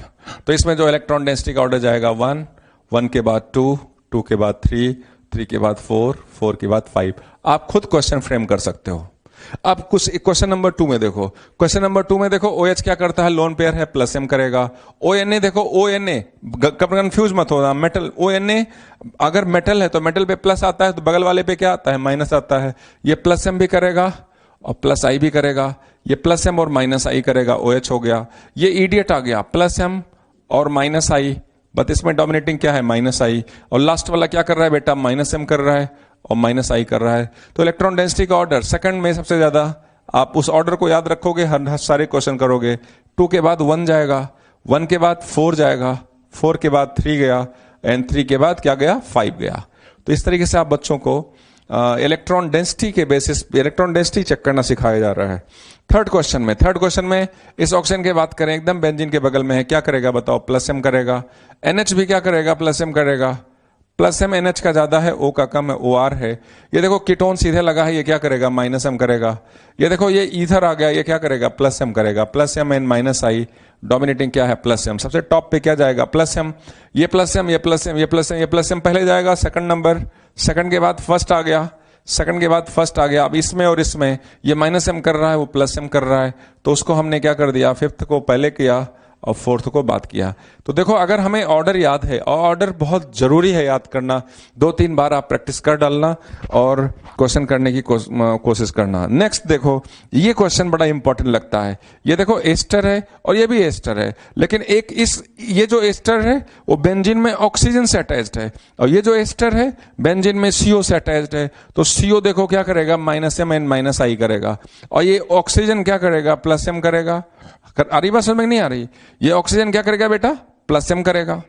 तो इसमें जो इलेक्ट्रॉन डेंसिटी का ऑर्डर जाएगा 1 1 के बाद 2 2 के बाद 3 3 के बाद 4 4 के बाद 5। आप खुद क्वेश्चन फ्रेम कर सकते हो। अब कुछ क्वेश्चन नंबर 2 में देखो, क्वेश्चन नंबर 2 में देखो OH क्या करता है, लोन पेयर है, प्लस एम करेगा। ONA देखो, ONA कंफ्यूज मत होना, मेटल ONA अगर मेटल है तो मेटल पे प्लस आता है, तो बगल वाले पे क्या आता है, माइनस आता है। ये प्लस एम भी करेगा और प्लस आई भी करेगा, ये प्लस एम और माइनस आई करेगा, OH हो गया। ये इडियट आ गया, प्लस एम और माइनस आई, बट इसमें डोमिनेटिंग क्या है, माइनस आई। और लास्ट वाला क्या कर रहा है बेटा, माइनस एम कर रहा है और माइनस आई कर रहा है। तो इलेक्ट्रॉन डेंसिटी का ऑर्डर सेकंड में सबसे ज्यादा, आप उस ऑर्डर को याद रखोगे, हर सारे क्वेश्चन करोगे। 2 के बाद 1 जाएगा, 1 के बाद 4 जाएगा, 4 के बाद 3 गया, एंड 3 के बाद क्या गया, 5 गया। तो इस तरीके से आप बच्चों को इलेक्ट्रॉन डेंसिटी के बेसिस पे इलेक्ट्रॉन डेंसिटी चेक करना सिखाया जा रहा है। थर्ड क्वेश्चन में इस ऑक्सीजन की बात करें, एकदम बेंजीन के बगल में है, क्या करेगा बताओ, प्लस एम करेगा। NH भी क्या करेगा, प्लस एम करेगा। प्लस एम NH का ज्यादा है, O का कम है, OR है। ये देखो कीटोन सीधे लगा है, ये क्या करेगा, माइनस एम करेगा। ये देखो ये ईथर आ गया, ये क्या करेगा, प्लस एम करेगा। Plus M and minus I, dominating क्या है, प्लस एम। सबसे टॉप पे क्या जाएगा, प्लस एम। ये प्लस एम, ये प्लस एम, ये प्लस एम, ये प्लस एम पहले जाएगा, सेकंड नंबर, सेकंड के बाद फर्स्ट आ गया, सेकंड के बाद फर्स्ट आ गया। अब इसमें और इसमें ये माइनस एम कर रहा है, वो प्लस एम कर रहा है, तो उसको हमने क्या कर दिया, फिफ्थ को पहले किया और फोर्थ को बात किया। तो देखो अगर हमें ऑर्डर याद है, और ऑर्डर बहुत जरूरी है याद करना, 2-3 बार आप प्रैक्टिस कर डालना और क्वेश्चन करने की कोशिश करना। नेक्स्ट देखो, ये क्वेश्चन बड़ा इंपॉर्टेंट लगता है। ये देखो एस्टर है और ये भी एस्टर है, लेकिन एक ये जो एस्टर है वो बेंजीन में ऑक्सीजन से अटैच्ड है, और ये जो एस्टर है बेंजीन में CO से अटैच्ड है। तो CO देखो क्या करेगा, माइनस एम एंड माइनस आई करेगा, और ये ऑक्सीजन क्या करेगा, प्लस एम करेगा। आ रही बात समझ में नहीं आ रही, ये ऑक्सीजन क्या करेगा बेटा, प्लस एम करेगा।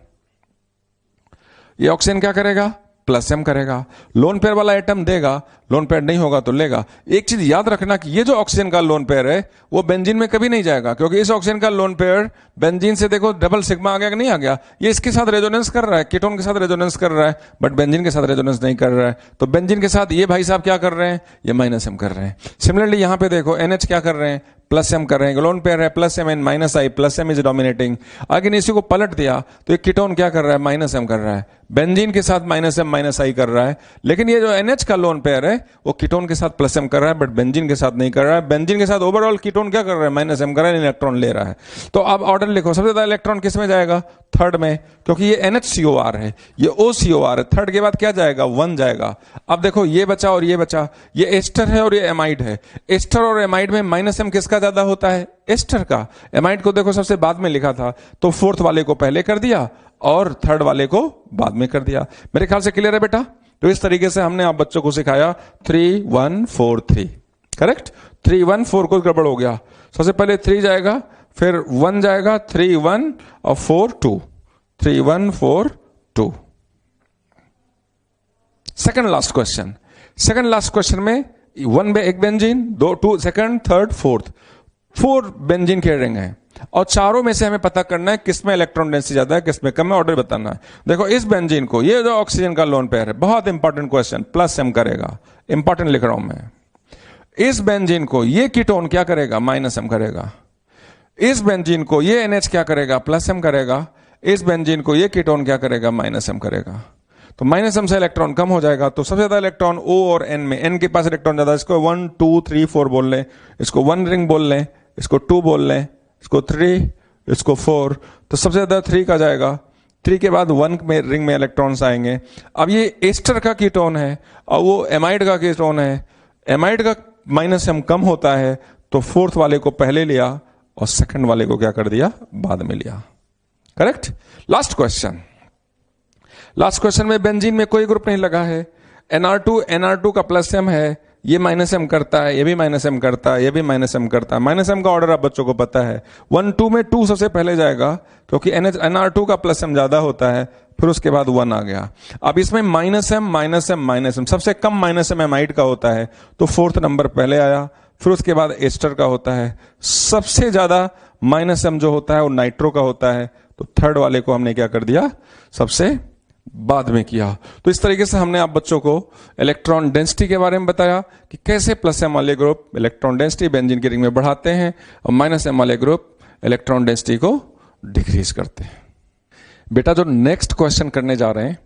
ये ऑक्सीजन क्या करेगा, प्लस एम करेगा। लोन पेयर वाला एटम देगा, लोन पेयर नहीं होगा तो लेगा। एक चीज याद रखना कि ये जो ऑक्सीजन का लोन पेयर है वो बेंजीन में कभी नहीं जाएगा, क्योंकि इस ऑक्सीजन का लोन पेयर बेंजीन से देखो डबल सिग्मा आ गया कि नहीं आ गया, ये इसके साथ रेजोनेंस कर रहा है, कीटोन के साथ रेजोनेंस कर रहा है, बट बेंजीन के साथ रेजोनेंस नहीं कर रहा है। तो बेंजीन के साथ ये भाई साहब क्या कर रहे हैं, ये माइनस एम कर रहे हैं। सिमिलरली यहां पे देखो NH क्या कर रहे हैं, प्लस एम कर रहे हैं। लोन पेयर है plus M and minus I, plus M is dominating. अगर इसी को पलट दिया तो एक कीटोन क्या कर रहा है, माइनस एम कर रहा है, बेंजीन के साथ माइनस एम माइनस आई कर रहा है। लेकिन ये जो NH का लोन पेयर है वो कीटोन के साथ प्लस एम कर रहा है, बट बेंजीन के साथ नहीं कर रहा है। बेंजीन के साथ ओवरऑल कीटोन क्या कर रहा है, माइनस एम कर रहा है, इलेक्ट्रॉन ले रहा है। तो अब ऑर्डर लिखो, सबसे ज्यादा इलेक्ट्रॉन किस में जाएगा, थर्ड में, क्योंकि ये NHCOR है, ये OCOR है। थर्ड के बाद क्या जाएगा, 1 जाएगा। अब देखो ये बचा और ये बचा, ये एस्टर है और ये एमाइड है। एस्टर और एमाइड में माइनस एम किसका ज्यादा होता है, एस्टर का। एमाइड को देखो सबसे बाद में लिखा था, तो फोर्थ वाले को पहले कर दिया और थर्ड वाले को बाद में कर दिया। मेरे ख्याल से क्लियर है बेटा। तो इस तरीके से हमने आप बच्चों को सिखाया 3 1 4 3, करेक्ट। 3 1 4 को गड़बड़ हो गया, सबसे पहले 3 जाएगा, फिर 1 जाएगा, 3 1 और 4 2, 3 1 4 2। Second last question, second last question में 1 एक benzene, 2 second third fourth, 4 benzene के रिंग है और चारों में से हमें पता करना है किसमें इलेक्ट्रॉन डेंसिटी ज्यादा है, किसमें कम है, ऑर्डर बताना है। देखो इस बेंजीन को, ये जो ऑक्सीजन का लोन पेयर है, बहुत इंपॉर्टेंट क्वेश्चन, प्लस एम करेगा, इंपॉर्टेंट लिख रहा हूं मैं। इस बेंजीन को ये कीटोन क्या करेगा, माइनस एम करेगा। इस बेंजीन को ये NH क्या करेगा, प्लस एम करेगा। इस बेंजीन को ये कीटोन क्या करेगा, माइनस एम करेगा। तो माइनस एम से इलेक्ट्रॉन कम हो जाएगा, तो सबसे ज्यादा इलेक्ट्रॉन O और N में, N के पास इलेक्ट्रॉन ज्यादा, इसको 1 2 3 4 बोल लें, इसको 1 रिंग बोल लें, इसको 2 बोल लें, इसको 3, इसको 4। तो सबसे ज्यादा 3 का जाएगा, 3 के बाद 1 में रिंग में इलेक्ट्रॉन्स आएंगे। अब ये एस्टर का कीटोन है और वो एमाइड का कीटोन है, एमाइड का माइनस एम कम होता है, तो फोर्थ वाले को पहले लिया और सेकंड वाले को क्या कर दिया, बाद में लिया, correct. Last question, last question में बेंजीन में कोई ग्रुप नहीं लगा है, NR2 का प्लस एम है, ये माइनस एम करता है, ये भी माइनस एम करता है, ये भी माइनस एम करता है। माइनस एम का ऑर्डर आप बच्चों को पता है, 1 2 में 2 सबसे पहले जाएगा, क्योंकि NR2 का प्लस एम ज्यादा होता है, फिर उसके बाद 1 आ गया। अब इसमें minus M minus M minus M, सबसे कम माइनस एम एमाइड का होता है, तो फोर्थ नंबर पहले आया, फिर उसके बाद एस्टर का होता है। सबसे ज्यादा माइनस एम जो होता है वो नाइट्रो का होता है, तो थर्ड वाले को हमने क्या कर दिया, सबसे बाद में किया। तो इस तरीके से हमने आप बच्चों को इलेक्ट्रॉन डेंसिटी के बारे में बताया कि कैसे प्लस एम वाले ग्रुप इलेक्ट्रॉन डेंसिटी बेंजीन के रिंग में बढ़ाते हैं और माइनस एम वाले ग्रुप इलेक्ट्रॉन डेंसिटी को डिक्रीज करते हैं। बेटा जो नेक्स्ट क्वेश्चन करने जा रहे हैं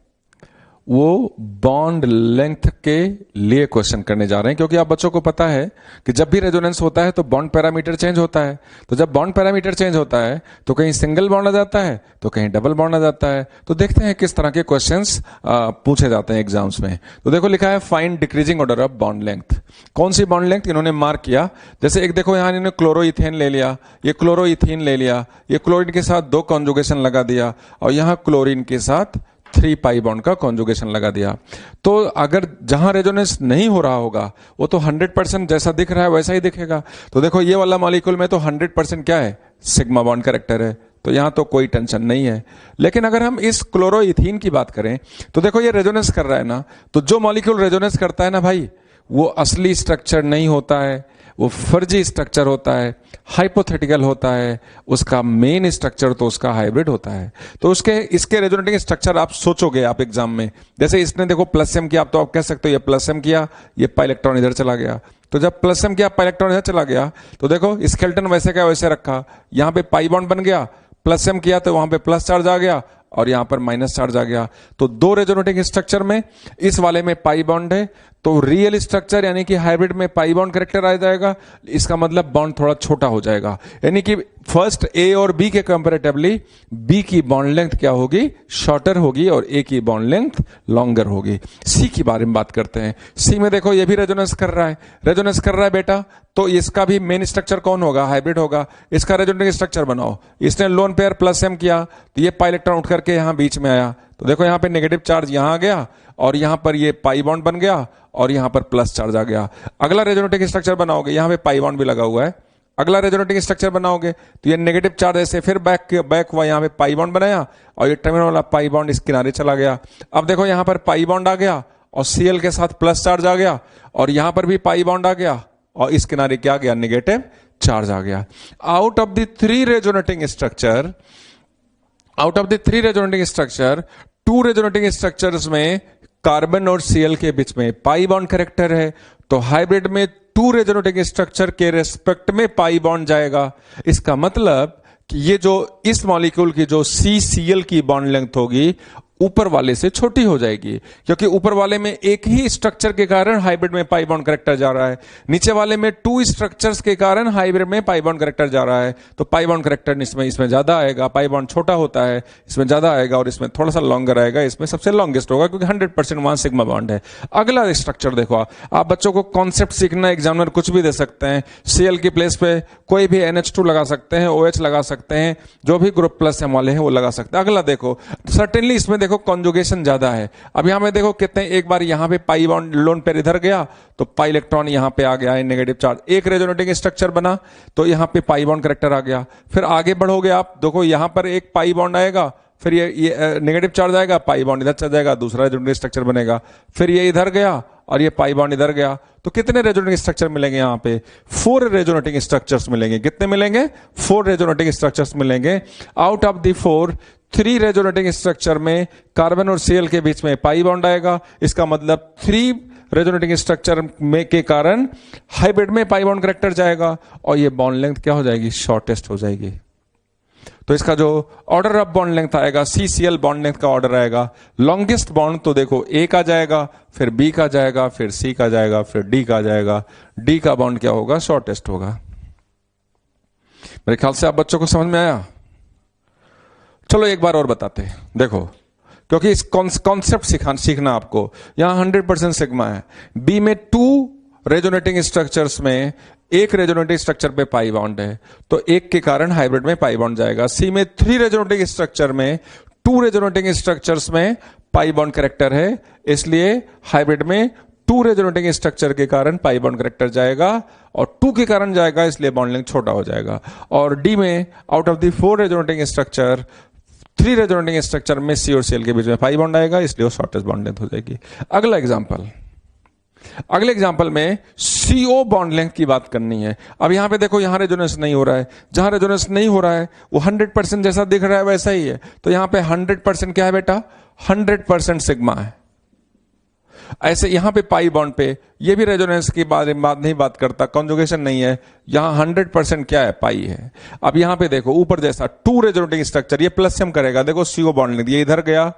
वो बॉन्ड लेंथ के लिए क्वेश्चन करने जा रहे हैं, क्योंकि आप बच्चों को पता है कि जब भी रेजोनेंस होता है तो बॉन्ड पैरामीटर चेंज होता है। तो जब बॉन्ड पैरामीटर चेंज होता है तो कहीं सिंगल बॉन्ड आ जाता है, तो कहीं डबल बॉन्ड आ जाता है। तो देखते हैं किस तरह के क्वेश्चंस पूछे जाते हैं एग्जाम्स में। तो देखो लिखा है find decreasing order of bond length. कौन सी बॉन्ड लेंथ इन्होंने मार्क किया, जैसे एक देखो यहां इन्होंने क्लोरोइथेन ले लिया, ये क्लोरोइथीन ले लिया, ये क्लोरीन के साथ 2 कॉन्जुगेशन लगा दिया और यहां क्लोरीन के साथ 3 पाई बॉन्ड का कॉन्जुगेशन लगा दिया। तो अगर जहां रेजोनेंस नहीं हो रहा होगा वो तो 100% जैसा दिख रहा है वैसा ही दिखेगा। तो देखो ये वाला मॉलिक्यूल में तो 100% क्या है, सिग्मा बॉन्ड कैरेक्टर है, तो यहां तो कोई टेंशन नहीं है। लेकिन अगर हम इस क्लोरोइथीन की बात करें तो देखो ये रेजोनेंस कर रहा है ना, तो जो मॉलिक्यूल रेजोनेंस करता है ना भाई, वो असली स्ट्रक्चर नहीं होता है, वो फर्जी स्ट्रक्चर होता है, हाइपोथेटिकल होता है, उसका मेन स्ट्रक्चर तो उसका हाइब्रिड होता है। तो उसके इसके रेजोनेटिंग स्ट्रक्चर आप सोचोगे आप एग्जाम में, जैसे इसने देखो प्लस एम किया, आप तो आप कह सकते हो ये प्लस एम किया, ये पाई इलेक्ट्रॉन इधर चला गया। तो जब प्लस एम किया पाई इलेक्ट्रॉन इधर चला गया, तो देखो स्केलेटन वैसे का वैसे रखा, यहां पे पाई बॉन्ड बन गया, प्लस एम किया तो वहां पे प्लस चार्ज आ गया और यहां पर माइनस चार्ज आ गया। तो 2 रेजोनेटिंग स्ट्रक्चर में इस वाले में पाई बॉन्ड है, तो रियल स्ट्रक्चर यानी कि हाइब्रिड में पाई बॉन्ड कैरेक्टर आ जाएगा, इसका मतलब बॉन्ड थोड़ा छोटा हो जाएगा। यानी कि फर्स्ट ए और बी के कंपैरेटिवली बी की बॉन्ड लेंथ क्या होगी, शॉर्टर होगी और ए की बॉन्ड लेंथ लॉन्गर होगी। सी की बारे में बात करते हैं। सी में देखो ये भी रेजोनेंस कर रहा है, रेजोनेंस कर रहा है बेटा, तो इसका भी मेन स्ट्रक्चर कौन होगा, हाइब्रिड होगा। इसका रेजोनेटिंग स्ट्रक्चर बनाओ, इसने लोन पेयर प्लस एम किया तो ये पाई इलेक्ट्रॉन उठ करके यहां बीच में आया, तो देखो यहां पे नेगेटिव चार्ज यहां आ गया और यहां पर ये पाई बॉन्ड बन गया और यहां पर प्लस चार्ज आ गया। अगला रेजोनेटिंग स्ट्रक्चर बनाओगे, यहां पे पाई बॉन्ड भी लगा हुआ है अगला रेजोनेटिंग स्ट्रक्चर बनाओगे तो ये नेगेटिव चार्ज ऐसे फिर बैक हुआ, यहाँ पे पाई बॉन्ड बनाया और ये टर्मिनल वाला पाई बॉन्ड इस किनारे चला गया। अब देखो यहाँ पर पाई बॉन्ड आ गया और Cl के साथ प्लस चार्ज आ गया और यहां पर भी पाई बॉन्ड आ गया और इस किनारे क्या आ गया, नेगेटिव चार्ज आ गया। Out of the three resonating structure, two resonating structures में कार्बन और Cl के बीच में पाई बॉन्ड कैरेक्टर है, तो हाइब्रिड में टू रेजोनेटिंग स्ट्रक्चर के रेस्पेक्ट में पाई बॉन्ड जाएगा। इसका मतलब कि ये जो इस मॉलिक्यूल की जो CCl की बॉन्ड लेंथ होगी ऊपर वाले से छोटी हो जाएगी, क्योंकि ऊपर वाले में एक ही स्ट्रक्चर के कारण हाइब्रिड में पाई बॉन्ड कैरेक्टर जा रहा है, नीचे वाले में टू स्ट्रक्चर्स के कारण हाइब्रिड में पाई बॉन्ड कैरेक्टर जा रहा है। तो पाई बॉन्ड कैरेक्टर इसमें ज्यादा आएगा, पाई बॉन्ड छोटा होता है इसमें ज्यादा आएगा और इसमें थोड़ा सा लॉन्गर आएगा, इसमें सबसे लॉन्गेस्ट होगा क्योंकि 100% वहां सिग्मा बॉन्ड है। अगला स्ट्रक्चर देखो, आप बच्चों को कॉन्सेप्ट सीखना, एग्जामिनर कुछ भी दे सकते हैं, Cl की प्लेस पे कोई भी NH2 लगा सकते हैं, OH लगा सकते हैं, जो भी ग्रुप प्लस एम वाले हैं वो लगा सकते हैं। अगला देखो, सर्टेनली इसमें देखो कॉन्जुगेशन ज्यादा है। अब यहां पे देखो कितने, एक बार यहां पे पाई बॉन्ड लोन पेयर इधर गया तो पाई इलेक्ट्रॉन यहां पे आ गया है, नेगेटिव चार्ज, एक रेजोनेटिंग स्ट्रक्चर बना तो यहां पे पाई बॉन्ड कैरेक्टर आ गया। फिर आगे बढ़ोगे आप, देखो यहां पर एक पाई बॉन्ड आएगा, फिर ये नेगेटिव चार्ज आएगा, पाई बॉन्ड इधर चल जाएगा, दूसरा रेजोनेटिंग स्ट्रक्चर बनेगा, फिर ये इधर गया और ये पाई बॉन्ड इधर गया। तो कितने रेजोनेटिंग स्ट्रक्चर मिलेंगे यहाँ पे? 4 रेजोनेटिंग स्ट्रक्चर्स मिलेंगे। कितने मिलेंगे? 4 रेजोनेटिंग स्ट्रक्चर्स मिलेंगे। Out of the 4, 3 resonating structure में कार्बन और Cl के बीच में पाई बॉन्ड आएगा। इसका मतलब 3 रेजोनेटिंग स्ट्रक्चर में के कारण हाइब्रिड में पाई बॉन्ड कैरेक्टर जाएगा और ये बॉन्ड लेंथ क्या हो जाएगी? शॉर्टेस्ट हो जाएगी। तो इसका जो ऑर्डर ऑफ बॉन्ड लेंथ आएगा, CCl बॉन्ड लेंथ का ऑर्डर आएगा। लॉन्गेस्ट बॉन्ड तो देखो A का जाएगा, फिर B का जाएगा, फिर C का जाएगा, फिर D का जाएगा। D का बॉन्ड क्या होगा? शॉर्टेस्ट होगा। मेरे ख्याल से आप बच्चों को समझ में आया। चलो एक बार और बताते हैं, देखो, क्योंकि इस कॉन्सेप्ट सीखना आपको। यहां 100% सिग्मा है। B में 2 रेजोनेटिंग स्ट्रक्चर्स में एक रेजोनेटिंग स्ट्रक्चर पे पाई बॉन्ड है, तो एक के कारण हाइब्रिड में पाई बॉन्ड जाएगा। C में 3 रेजोनेटिंग स्ट्रक्चर में 2 रेजोनेटिंग स्ट्रक्चर्स में पाई बॉन्ड कैरेक्टर है, इसलिए हाइब्रिड में 2 रेजोनेटिंग स्ट्रक्चर के कारण पाई बॉन्ड कैरेक्टर जाएगा और 2 के कारण जाएगा, इसलिए बॉन्ड लेंथ छोटा हो जाएगा। और D में out of the 4 resonating structure, 3 resonating structure में C और Cl के बीच में पाई बॉन्ड आएगा, इसलिए वो शॉर्टेस्ट बॉन्ड लेंथ हो जाएगी। अगले एग्जांपल में CO बॉन्ड लेंथ की बात करनी है। अब यहां पे देखो, यहां रेजोनेंस नहीं हो रहा है, जहां रेजोनेंस नहीं हो रहा है वो 100% जैसा दिख रहा है वैसा ही है, तो यहां पे 100% क्या है बेटा? 100% सिग्मा है। ऐसे यहां पे पाई बॉन्ड पे ये भी रेजोनेंस की बात करता, कॉन्जुगेशन नहीं है, यहां 100% क्या है? पाई है। अब यहां पे देखो ऊपर जैसा 2 रेजोनेटिंग स्ट्रक्चर, ये प्लस एम करेगा, देखो CO बॉन्ड लेंथ ये इधर गया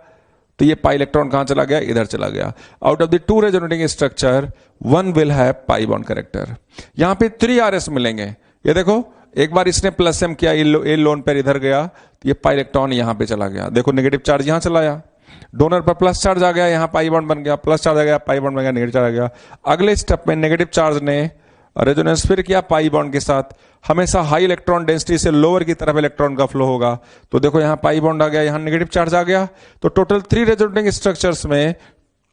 तो ये पाई इलेक्ट्रॉन कहां चला गया? इधर चला गया। Out of the 2 resonating structure 1 will have pi bond character. यहां पे 3 RS मिलेंगे। ये देखो एक बार इसने प्लस एम किया, ये लोन पर इधर गया तो ये पाई इलेक्ट्रॉन यहां पे चला गया, देखो नेगेटिव चार्ज यहां चला आया, डोनर पर प्लस चार्ज आ गया, यहां पाई बॉन्ड बन गया, प्लस चार्ज आ गया, पाई बॉन्ड बन गया, नेगेटिव चार्ज आ गया। अगले स्टेप में नेगेटिव चार्ज ने रेजोनेंस फिर किया पाई बॉन्ड के साथ। हमेशा हाई इलेक्ट्रॉन डेंसिटी से लोअर की तरफ इलेक्ट्रॉन का फ्लो होगा, तो देखो यहां पाई बॉन्ड आ गया, यहां नेगेटिव चार्ज आ गया। तो टोटल 3 रेजोनेटिंग स्ट्रक्चर्स में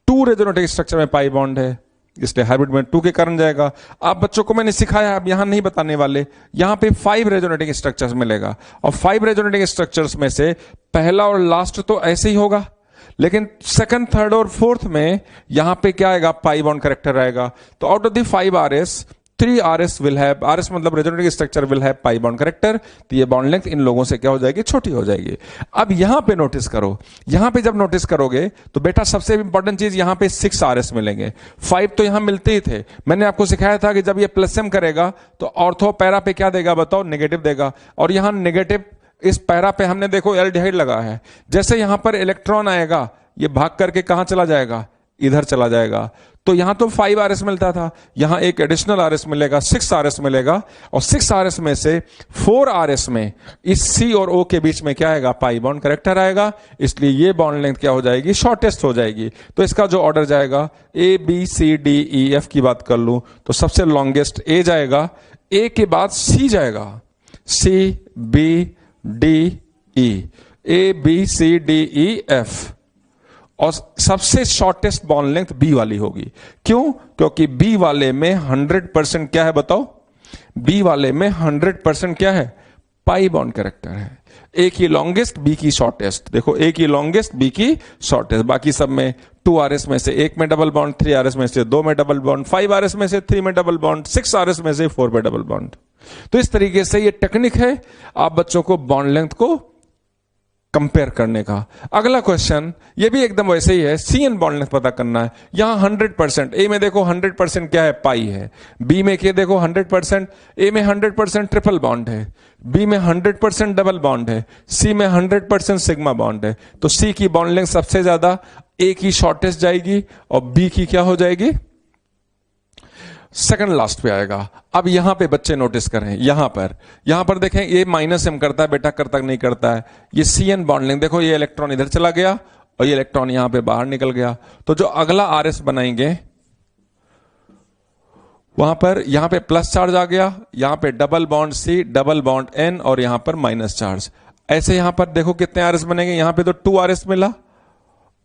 2 रेजोनेटिंग स्ट्रक्चर में पाई बॉन्ड है, इसलिए हाइब्रिड में 2 के कारण जाएगा। आप बच्चों को मैंने सिखाया, अब यहां नहीं बताने वाले, यहां पे 5 रेजोनेटिंग स्ट्रक्चर्स मिलेगा और 5 रेजोनेटिंग स्ट्रक्चर्स में से पहला और लास्ट तो ऐसे ही होगा, लेकिन सेकंड, थर्ड और फोर्थ में यहां पे क्या आएगा? पाई बॉन्ड कैरेक्टर आएगा। तो out of the 5 RS, 3 RS will have, RS मतलब resonating structure will have pi bond character, तो ये बॉन्ड लेंथ इन लोगों से क्या हो जाएगी? छोटी हो जाएगी। अब यहां पे नोटिस करो, यहां पे जब नोटिस करोगे तो बेटा सबसे इंपॉर्टेंट चीज यहां पे 6 RS मिलेंगे। 5 तो यहां मिलते ही थे, मैंने आपको सिखाया था कि जब ये प्लस एम करेगा तो ऑर्थो पैरा पे क्या देगा बताओ? नेगेटिव देगा। और यहां नेगेटिव इस पैरा पे हमने देखो एल्डिहाइड लगा है, जैसे यहां पर इलेक्ट्रॉन आएगा ये भाग करके कहां चला जाएगा? इधर चला जाएगा। तो यहां तो 5 RS मिलता था, यहां एक एडिशनल RS मिलेगा, 6 RS मिलेगा, और 6 RS में से 4 RS में इस C और O के बीच में क्या आएगा? पाई बॉन्ड कैरेक्टर आएगा, इसलिए ये बॉन्ड लेंथ क्या हो जाएगी? शॉर्टेस्ट हो जाएगी। तो इसका जो ऑर्डर जाएगा A B C D E F की बात कर लूं तो सबसे लॉन्गेस्ट A जाएगा, A के बाद C जाएगा, C B D E, A B C D E F, और सबसे शॉर्टेस्ट बॉन्ड लेंथ B वाली होगी। क्यों? क्योंकि B वाले में 100% क्या है बताओ? बी वाले में 100% क्या है, पाई बॉन्ड कैरेक्टर है। ए की लॉन्गेस्ट, बी की शॉर्टेस्ट। देखो ए की लॉन्गेस्ट, बी की शॉर्टेस्ट। बाकी सब में 2RS में से 1 में डबल बॉन्ड, 3RS में से 2 में डबल बॉन्ड, 5RS में से 3 में डबल बॉन्ड, 6RS में से 4 में डबल बॉन्ड। तो इस तरीके से ये टेक्निक है आप बच्चों को बॉन्ड लेंथ को कंपेयर करने का। अगला क्वेश्चन ये भी एकदम वैसे ही है, CN बॉन्ड लेंथ पता करना है। यहां 100%, ए में देखो 100% क्या है, पाई है। बी में क्या देखो 100%, ए में 100% ट्रिपल बॉन्ड है, बी में 100% डबल बॉन्ड है, सी में 100% सिग्मा बॉन्ड है। तो सी की बॉन्ड लेंथ सबसे ज्यादा, ए की शॉर्टेस्ट जाएगी और बी की क्या हो जाएगी, सेकंड लास्ट पे आएगा। अब यहां पे बच्चे नोटिस करें, यहां पर देखें ये -m करता है बेटा, करता नहीं करता है। ये CN बॉन्ड लेंथ देखो, ये इलेक्ट्रॉन इधर चला गया और ये इलेक्ट्रॉन यहां पे बाहर निकल गया। तो जो अगला RS बनाएंगे वहां पर, यहां पे प्लस चार्ज आ गया, यहां पे double bond C, double bond N और यहां पर माइनस चार्ज। ऐसे यहां पर देखो कितने RS बनेंगे, यहां पे तो 2RS मिला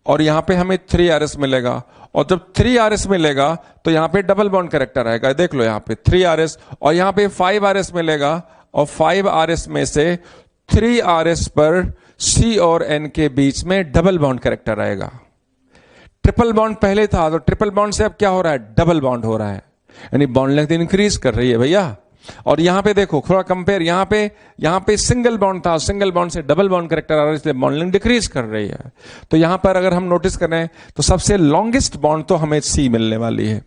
और यहां पे हमें 3RS मिलेगा। और जब 3RS मिलेगा तो यहां पे डबल बॉन्ड कैरेक्टर आएगा, देख लो यहां पे 3RS, और यहां पे 5RS मिलेगा और 5RS में से 3RS पर C और N के बीच में डबल बॉन्ड कैरेक्टर आएगा। ट्रिपल बॉन्ड पहले था तो ट्रिपल बॉन्ड से अब क्या हो रहा है, डबल बॉन्ड हो रहा है, यानी बॉन्ड लेंथ इंक्रीज कर रही है भैया। और यहां पे देखो थोड़ा कंपेयर, यहां पे सिंगल बॉन्ड था, सिंगल बॉन्ड से डबल बॉन्ड कैरेक्टर आ रहा है, इसलिए बॉन्ड लेंथ डिक्रीज कर रही है। तो यहां पर अगर हम नोटिस करें तो सबसे लॉन्गेस्ट बॉन्ड तो हमें सी मिलने वाली है।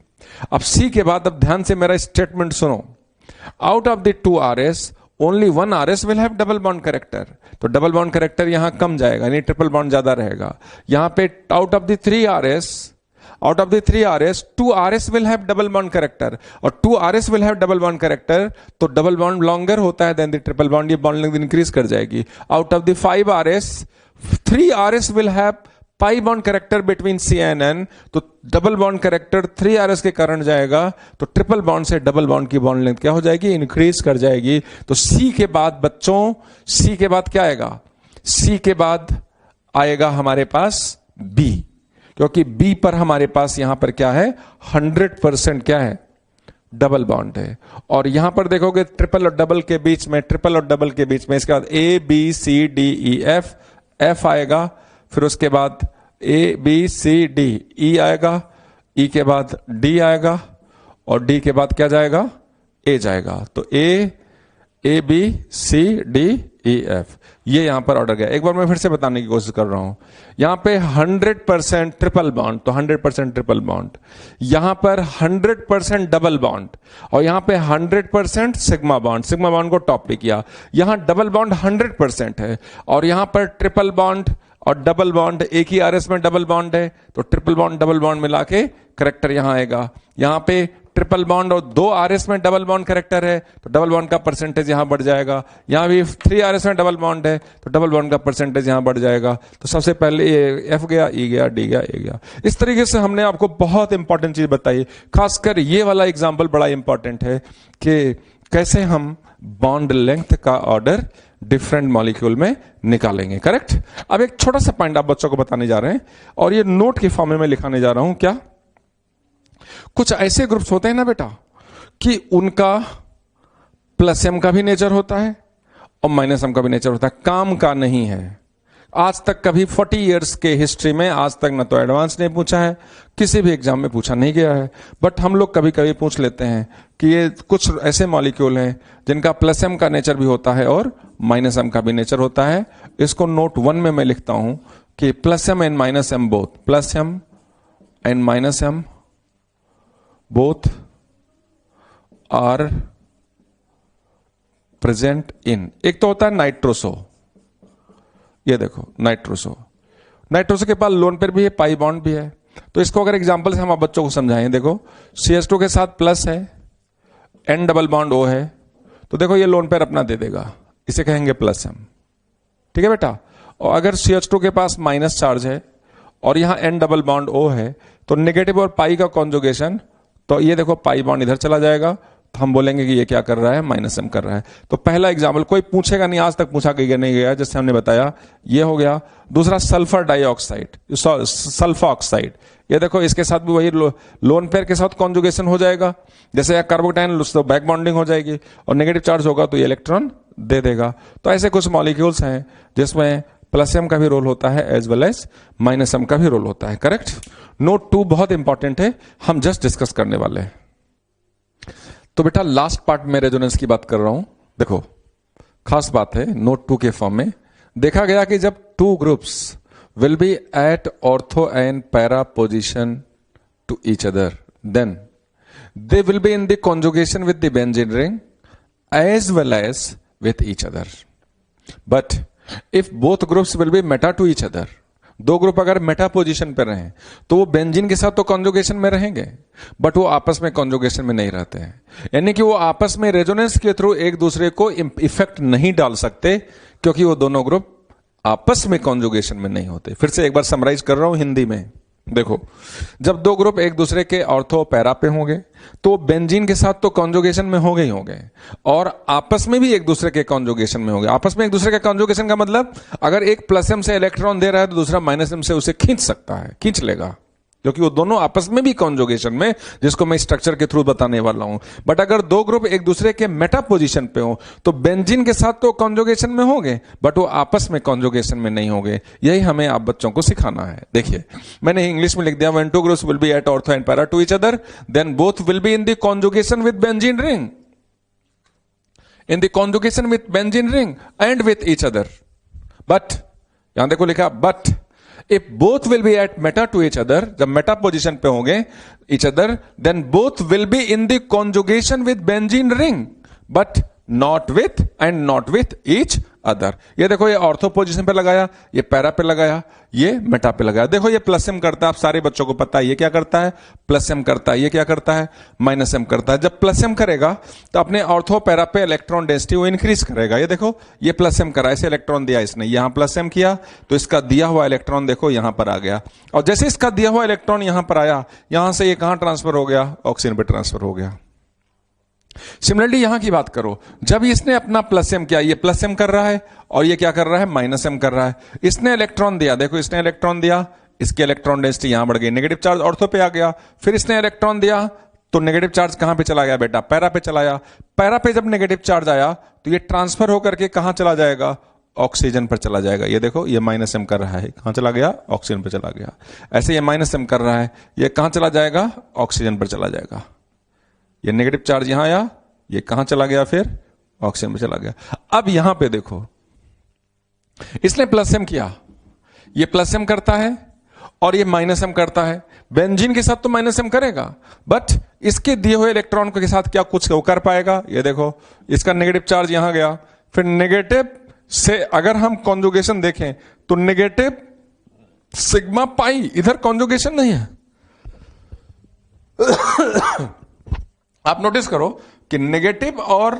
अब सी के बाद अब ध्यान से मेरा स्टेटमेंट सुनो, out of the 2RS only 1RS will have double bond character. तो डबल बॉन्ड कैरेक्टर यहां कम जाएगा, यानी ट्रिपल बॉन्ड ज्यादा रहेगा। यहां पे out of the 3RS 2RS will have double bond character, और 2RS will have double bond character, तो डबल बॉन्ड लॉन्गर होता है देन द ट्रिपल बॉन्ड, ये बॉन्ड लेंथ इंक्रीज कर जाएगी। Out of the 5RS 3RS will have pi bond character between C and N, तो double bond character 3RS के कारण जाएगा, तो ट्रिपल बॉन्ड से डबल बॉन्ड की बॉन्ड लेंथ क्या हो जाएगी, इंक्रीज कर जाएगी। तो C के बाद बच्चों, C के बाद क्या आएगा, C के बाद आएगा हमारे पास B, क्योंकि B पर हमारे पास यहां पर क्या है, 100% क्या है, डबल बॉन्ड है। और यहां पर देखोगे ट्रिपल और डबल के बीच में, ट्रिपल और डबल के बीच में, इसके बाद A B C D E F, F आएगा, फिर उसके बाद A B C D E आएगा, E के बाद D आएगा और D के बाद क्या जाएगा, A जाएगा। तो A B C D E F, ये यहां पर ऑर्डर गया। एक बार मैं फिर से बताने की कोशिश कर रहा हूं, यहां पे 100% ट्रिपल बॉन्ड, तो 100% ट्रिपल बॉन्ड, यहां पर 100% डबल बॉन्ड, और यहां पे 100% सिग्मा बॉन्ड, सिग्मा बॉन्ड को टॉप पे किया। यहां डबल बॉन्ड 100% है और यहां पर ट्रिपल बॉन्ड और डबल बॉन्ड, एक ही RS में डबल बॉन्ड है, तो ट्रिपल बॉन्ड डबल बॉन्ड मिला के करेक्टर यहां आएगा। यहां पे ट्रिपल बॉन्ड और 2 RS में डबल बॉन्ड कैरेक्टर है, तो डबल बॉन्ड का परसेंटेज यहां बढ़ जाएगा। यहां भी 3 RS में डबल बॉन्ड है, तो डबल बॉन्ड का परसेंटेज यहां बढ़ जाएगा। तो सबसे पहले ये F गया, E गया, D गया, A गया। इस तरीके से हमने आपको बहुत इंपॉर्टेंट चीज बताई, खासकर ये वाला एग्जाम्पल बड़ा इंपॉर्टेंट है कि कैसे हम बॉन्ड लेंथ का ऑर्डर डिफरेंट मॉलिक्यूल में निकालेंगे। करेक्ट। अब एक छोटा सा पॉइंट आप बच्चों को बताने जा रहे हैं और ये नोट के फॉर्म में मैं लिखाने जा रहा हूं। क्या कुछ ऐसे ग्रुप्स होते हैं ना बेटा कि उनका प्लस एम का भी नेचर होता है और माइनस एम का भी नेचर होता है, काम का नहीं है। आज तक कभी 40 इयर्स के हिस्ट्री में आज तक ना तो एडवांस ने पूछा है, किसी भी एग्जाम में पूछा नहीं गया है, बट हम लोग कभी कभी पूछ लेते हैं कि ये कुछ ऐसे मॉलिक्यूल हैं जिनका प्लस एम का नेचर भी होता है और माइनस एम का भी नेचर होता है। इसको नोट 1 में मैं लिखता हूं कि plus M and minus M both, plus M and minus M both are present in. एक तो होता है नाइट्रोसो, ये देखो नाइट्रोसो, नाइट्रोसो के पास लोन पेयर भी है, पाई बॉन्ड भी है। तो इसको अगर एग्जांपल से हम आप बच्चों को समझाएं, देखो CH2 के साथ प्लस है, N डबल बॉन्ड O है, तो देखो ये लोन पेयर अपना दे देगा, इसे कहेंगे प्लस एम। ठीक है बेटा। और अगर CH2 के पास माइनस चार्ज है और यहां N डबल बॉन्ड O है, तो नेगेटिव और पाई का कॉन्जुगेशन, तो ये देखो पाई बॉन्ड इधर चला जाएगा, तो हम बोलेंगे कि ये क्या कर रहा है, माइनस एम कर रहा है। तो पहला एग्जाम्पल कोई पूछेगा नहीं, आज तक पूछा गया नहीं गया, जैसे हमने बताया ये हो गया। दूसरा सल्फर डाइऑक्साइड, सल्फर ऑक्साइड, ये देखो इसके साथ भी वही लोन पेयर के साथ कॉन्जुगेशन हो जाएगा। जैसे कार्बोटाइन तो बैक बॉन्डिंग हो जाएगी और नेगेटिव चार्ज होगा तो ये इलेक्ट्रॉन दे देगा। तो ऐसे कुछ मॉलिक्यूल्स हैं जिसमें प्लस एम का भी रोल होता है as well as minus M का भी रोल होता है। करेक्ट। नोट 2 बहुत इंपॉर्टेंट है, हम जस्ट डिस्कस करने वाले हैं। तो बेटा लास्ट पार्ट में रेजोनेंस की बात कर रहा हूं। देखो खास बात है, नोट 2 के फॉर्म में देखा गया कि जब 2 groups will be at ortho and para position to each other, then they will be in the conjugation with the benzene ring as well as with each other. But if both groups will be meta to each other, दो group अगर Meta position पर रहें तो वो benzene के साथ तो conjugation में रहेंगे, बट वो आपस में कॉन्जुगेशन में नहीं रहते हैं। यानी कि वो आपस में रेजोनेंस के थ्रू एक दूसरे को इफेक्ट नहीं डाल सकते, क्योंकि वो दोनों ग्रुप आपस में कॉन्जुगेशन में नहीं होते। फिर से एक बार समराइज कर रहा हूं हिंदी में। देखो जब दो ग्रुप एक दूसरे के ऑर्थो पैरा पे होंगे तो बेंजीन के साथ तो कॉन्जुगेशन में होंगे ही होंगे, और आपस में भी एक दूसरे के कॉन्जुगेशन में होंगे। आपस में एक दूसरे के कॉन्जुगेशन का मतलब अगर एक प्लस एम से इलेक्ट्रॉन दे रहा है तो दूसरा माइनस एम से उसे खींच सकता है, खींच लेगा, क्योंकि वो दोनों आपस में भी कॉन्जुगेशन में, जिसको मैं स्ट्रक्चर के थ्रू बताने वाला हूं। बट अगर दो ग्रुप एक दूसरे के मेटा पोजीशन पे हो तो बेंजीन के साथ तो कॉन्जुगेशन में होंगे, बट वो आपस में कॉन्जुगेशन में नहीं होंगे। यही हमें आप बच्चों को सिखाना है। देखिए मैंने इंग्लिश में लिख दिया, when two groups will be at ortho and para to each other, then both will be in the conjugation with benzene ring, in the conjugation with benzene ring and with each other. But यहां देखो लिखा but if both will be at meta to each other, जब Meta position पे होंगे each other, then both will be in the conjugation with benzene ring, but not with and not with each other। ये देखो ये ortho position पे लगाया, ये para पे लगाया, ये मेटा पे लगाया। देखो ये प्लस एम करता है, आप सारे बच्चों को पता है ये क्या करता है, प्लस एम करता है। ये क्या करता है, माइनस एम करता है। जब प्लस एम करेगा तो अपने ऑर्थो पैरा पे इलेक्ट्रॉन डेंसिटी वो इंक्रीज करेगा। ये देखो ये प्लस एम करा, ऐसे इलेक्ट्रॉन दिया इसने, यहां प्लस एम किया तो इसका दिया हुआ इलेक्ट्रॉन देखो यहां पर आ गया, और जैसे इसका दिया हुआ इलेक्ट्रॉन यहां पर आया, यहां से ये कहां ट्रांसफर हो गया, ऑक्सीजन पे ट्रांसफर हो गया। सिमिलरली यहां की बात करो, जब इसने अपना प्लस एम किया, ये प्लस एम कर रहा है और ये क्या कर रहा है, माइनस एम कर रहा है। इसने इलेक्ट्रॉन दिया, देखो इसने इलेक्ट्रॉन दिया, इसके इलेक्ट्रॉन डेंसिटी यहां बढ़ गई, नेगेटिव चार्ज ऑर्थो पे आ गया। फिर इसने इलेक्ट्रॉन दिया तो नेगेटिव चार्ज कहां पे चला गया बेटा, पैरा पे चला गया। पैरा पे जब नेगेटिव चार्ज आया तो ये ट्रांसफर होकर के कहां चला जाएगा, ऑक्सीजन पर चला जाएगा। ये देखो ये माइनस एम कर रहा है, कहां चला गया, ऑक्सीजन पर चला गया। ऐसे ये माइनस एम कर रहा है, ये कहां चला जाएगा, ऑक्सीजन पर चला जाएगा। ये नेगेटिव चार्ज यहां आया, ये कहां चला गया, फिर ऑक्सीजन में चला गया। अब यहां पे देखो इसने प्लस एम किया, ये प्लस एम करता है और ये माइनस एम करता है। बेंजीन के साथ तो माइनस एम करेगा, बट इसके दिए हुए इलेक्ट्रॉन के साथ क्या कुछ कर पाएगा। ये देखो इसका नेगेटिव चार्ज यहां गया, फिर नेगेटिव से अगर हम कॉन्जुगेशन देखें तो नेगेटिव सिग्मा पाई, इधर कॉन्जुगेशन नहीं है। आप नोटिस करो कि नेगेटिव और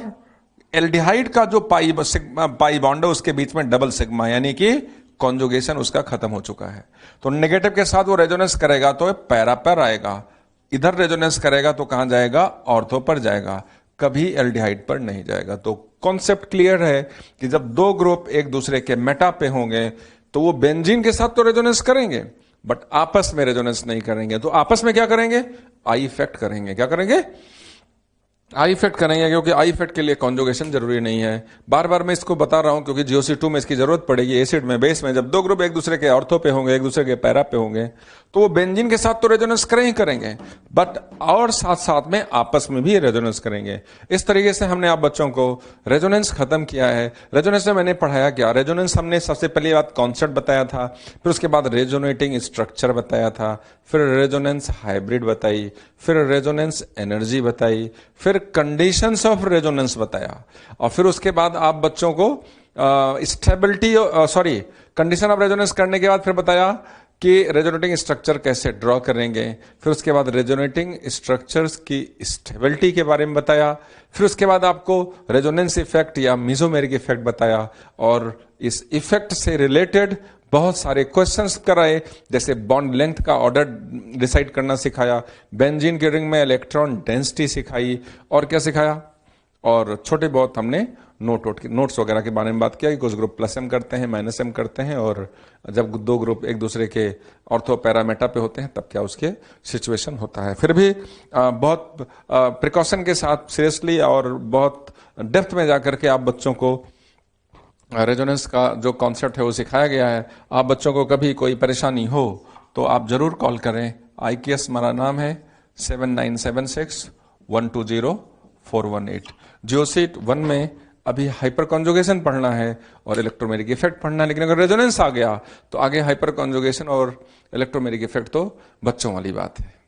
एल्डिहाइड का जो पाई बॉन्ड है उसके बीच में डबल सिग्मा, यानी कि कॉन्जुगेशन उसका खत्म हो चुका है। तो नेगेटिव के साथ वो रेजोनेंस करेगा तो पैरा पर आएगा, इधर रेजोनेंस करेगा तो कहां जाएगा, ऑर्थो पर जाएगा, कभी एल्डिहाइड पर नहीं जाएगा। तो कॉन्सेप्ट क्लियर है कि जब दो ग्रुप एक दूसरे के मेटा पे होंगे तो वो बेंजीन के साथ तो रेजोनेंस करेंगे, बट आपस में रेजोनेंस नहीं करेंगे। तो आपस में क्या करेंगे, आई इफेक्ट करेंगे। क्या करेंगे, आई इफेक्ट करेंगे, क्योंकि आई इफेक्ट के लिए कॉन्जुगेशन जरूरी नहीं है। बार बार मैं इसको बता रहा हूं क्योंकि GeOC2 में इसकी जरूरत पड़ेगी। एसिड में, बेस में जब दो ग्रुप एक दूसरे के ऑर्थो पे होंगे, एक दूसरे के पैरा पे होंगे, तो वो बेंजीन के साथ तो रेजोनेंस करेंगे, बट और साथ साथ में आपस में भी रेजोनेंस करेंगे। इस तरीके से हमने आप बच्चों को रेजोनेंस खत्म किया है। रेजोनेंस में मैंने पढ़ाया क्या, रेजोनेंस हमने सबसे पहली बात कॉन्सेप्ट बताया था, फिर उसके बाद रेजोनेटिंग स्ट्रक्चर बताया था, फिर रेजोनेंस हाइब्रिड बताई, फिर रेजोनेंस एनर्जी बताई, फिर कंडीशंस ऑफ रेजोनेंस बताया, और फिर उसके बाद आप बच्चों को स्टेबिलिटी कंडीशन ऑफ रेजोनेंस करने के बाद फिर बताया कि रेजोनेटिंग स्ट्रक्चर कैसे ड्रॉ करेंगे। फिर उसके बाद रेजोनेटिंग स्ट्रक्चर्स की स्टेबिलिटी के बारे में बताया। फिर उसके बाद आपको रेजोनेंस इफेक्ट या मीजोमेरिक इफेक्ट बताया, और इस इफेक्ट से रिलेटेड बहुत सारे क्वेश्चंस कराए, जैसे बॉन्ड लेंथ का ऑर्डर डिसाइड करना सिखाया, बेंजीन के रिंग में इलेक्ट्रॉन डेंसिटी सिखाई, और क्या सिखाया, और छोटे बहुत हमने नोट्स वगैरह के बारे में बात किया कि कुछ ग्रुप प्लस एम करते हैं, माइनस एम करते हैं, और जब दो ग्रुप एक दूसरे के ऑर्थो पैरामेटा पे होते हैं तब क्या उसके सिचुएशन होता है। फिर भी बहुत प्रिकॉशन के साथ सीरियसली और बहुत डेप्थ में जाकर के आप बच्चों को रेजोनेंस का जो कॉन्सेप्ट है वो सिखाया गया है। आप बच्चों को कभी कोई परेशानी हो तो आप जरूर कॉल करें। IKS हमारा नाम है 7976-120-418। जियोसीट 1 में अभी हाइपर कॉन्जुगेशन पढ़ना है और इलेक्ट्रोमैग्नेटिक इफेक्ट पढ़ना है, लेकिन अगर रेजोनेंस आ गया तो आगे हाइपर कॉन्जुगेशन और इलेक्ट्रोमैग्नेटिक इफेक्ट तो बच्चों वाली बात है।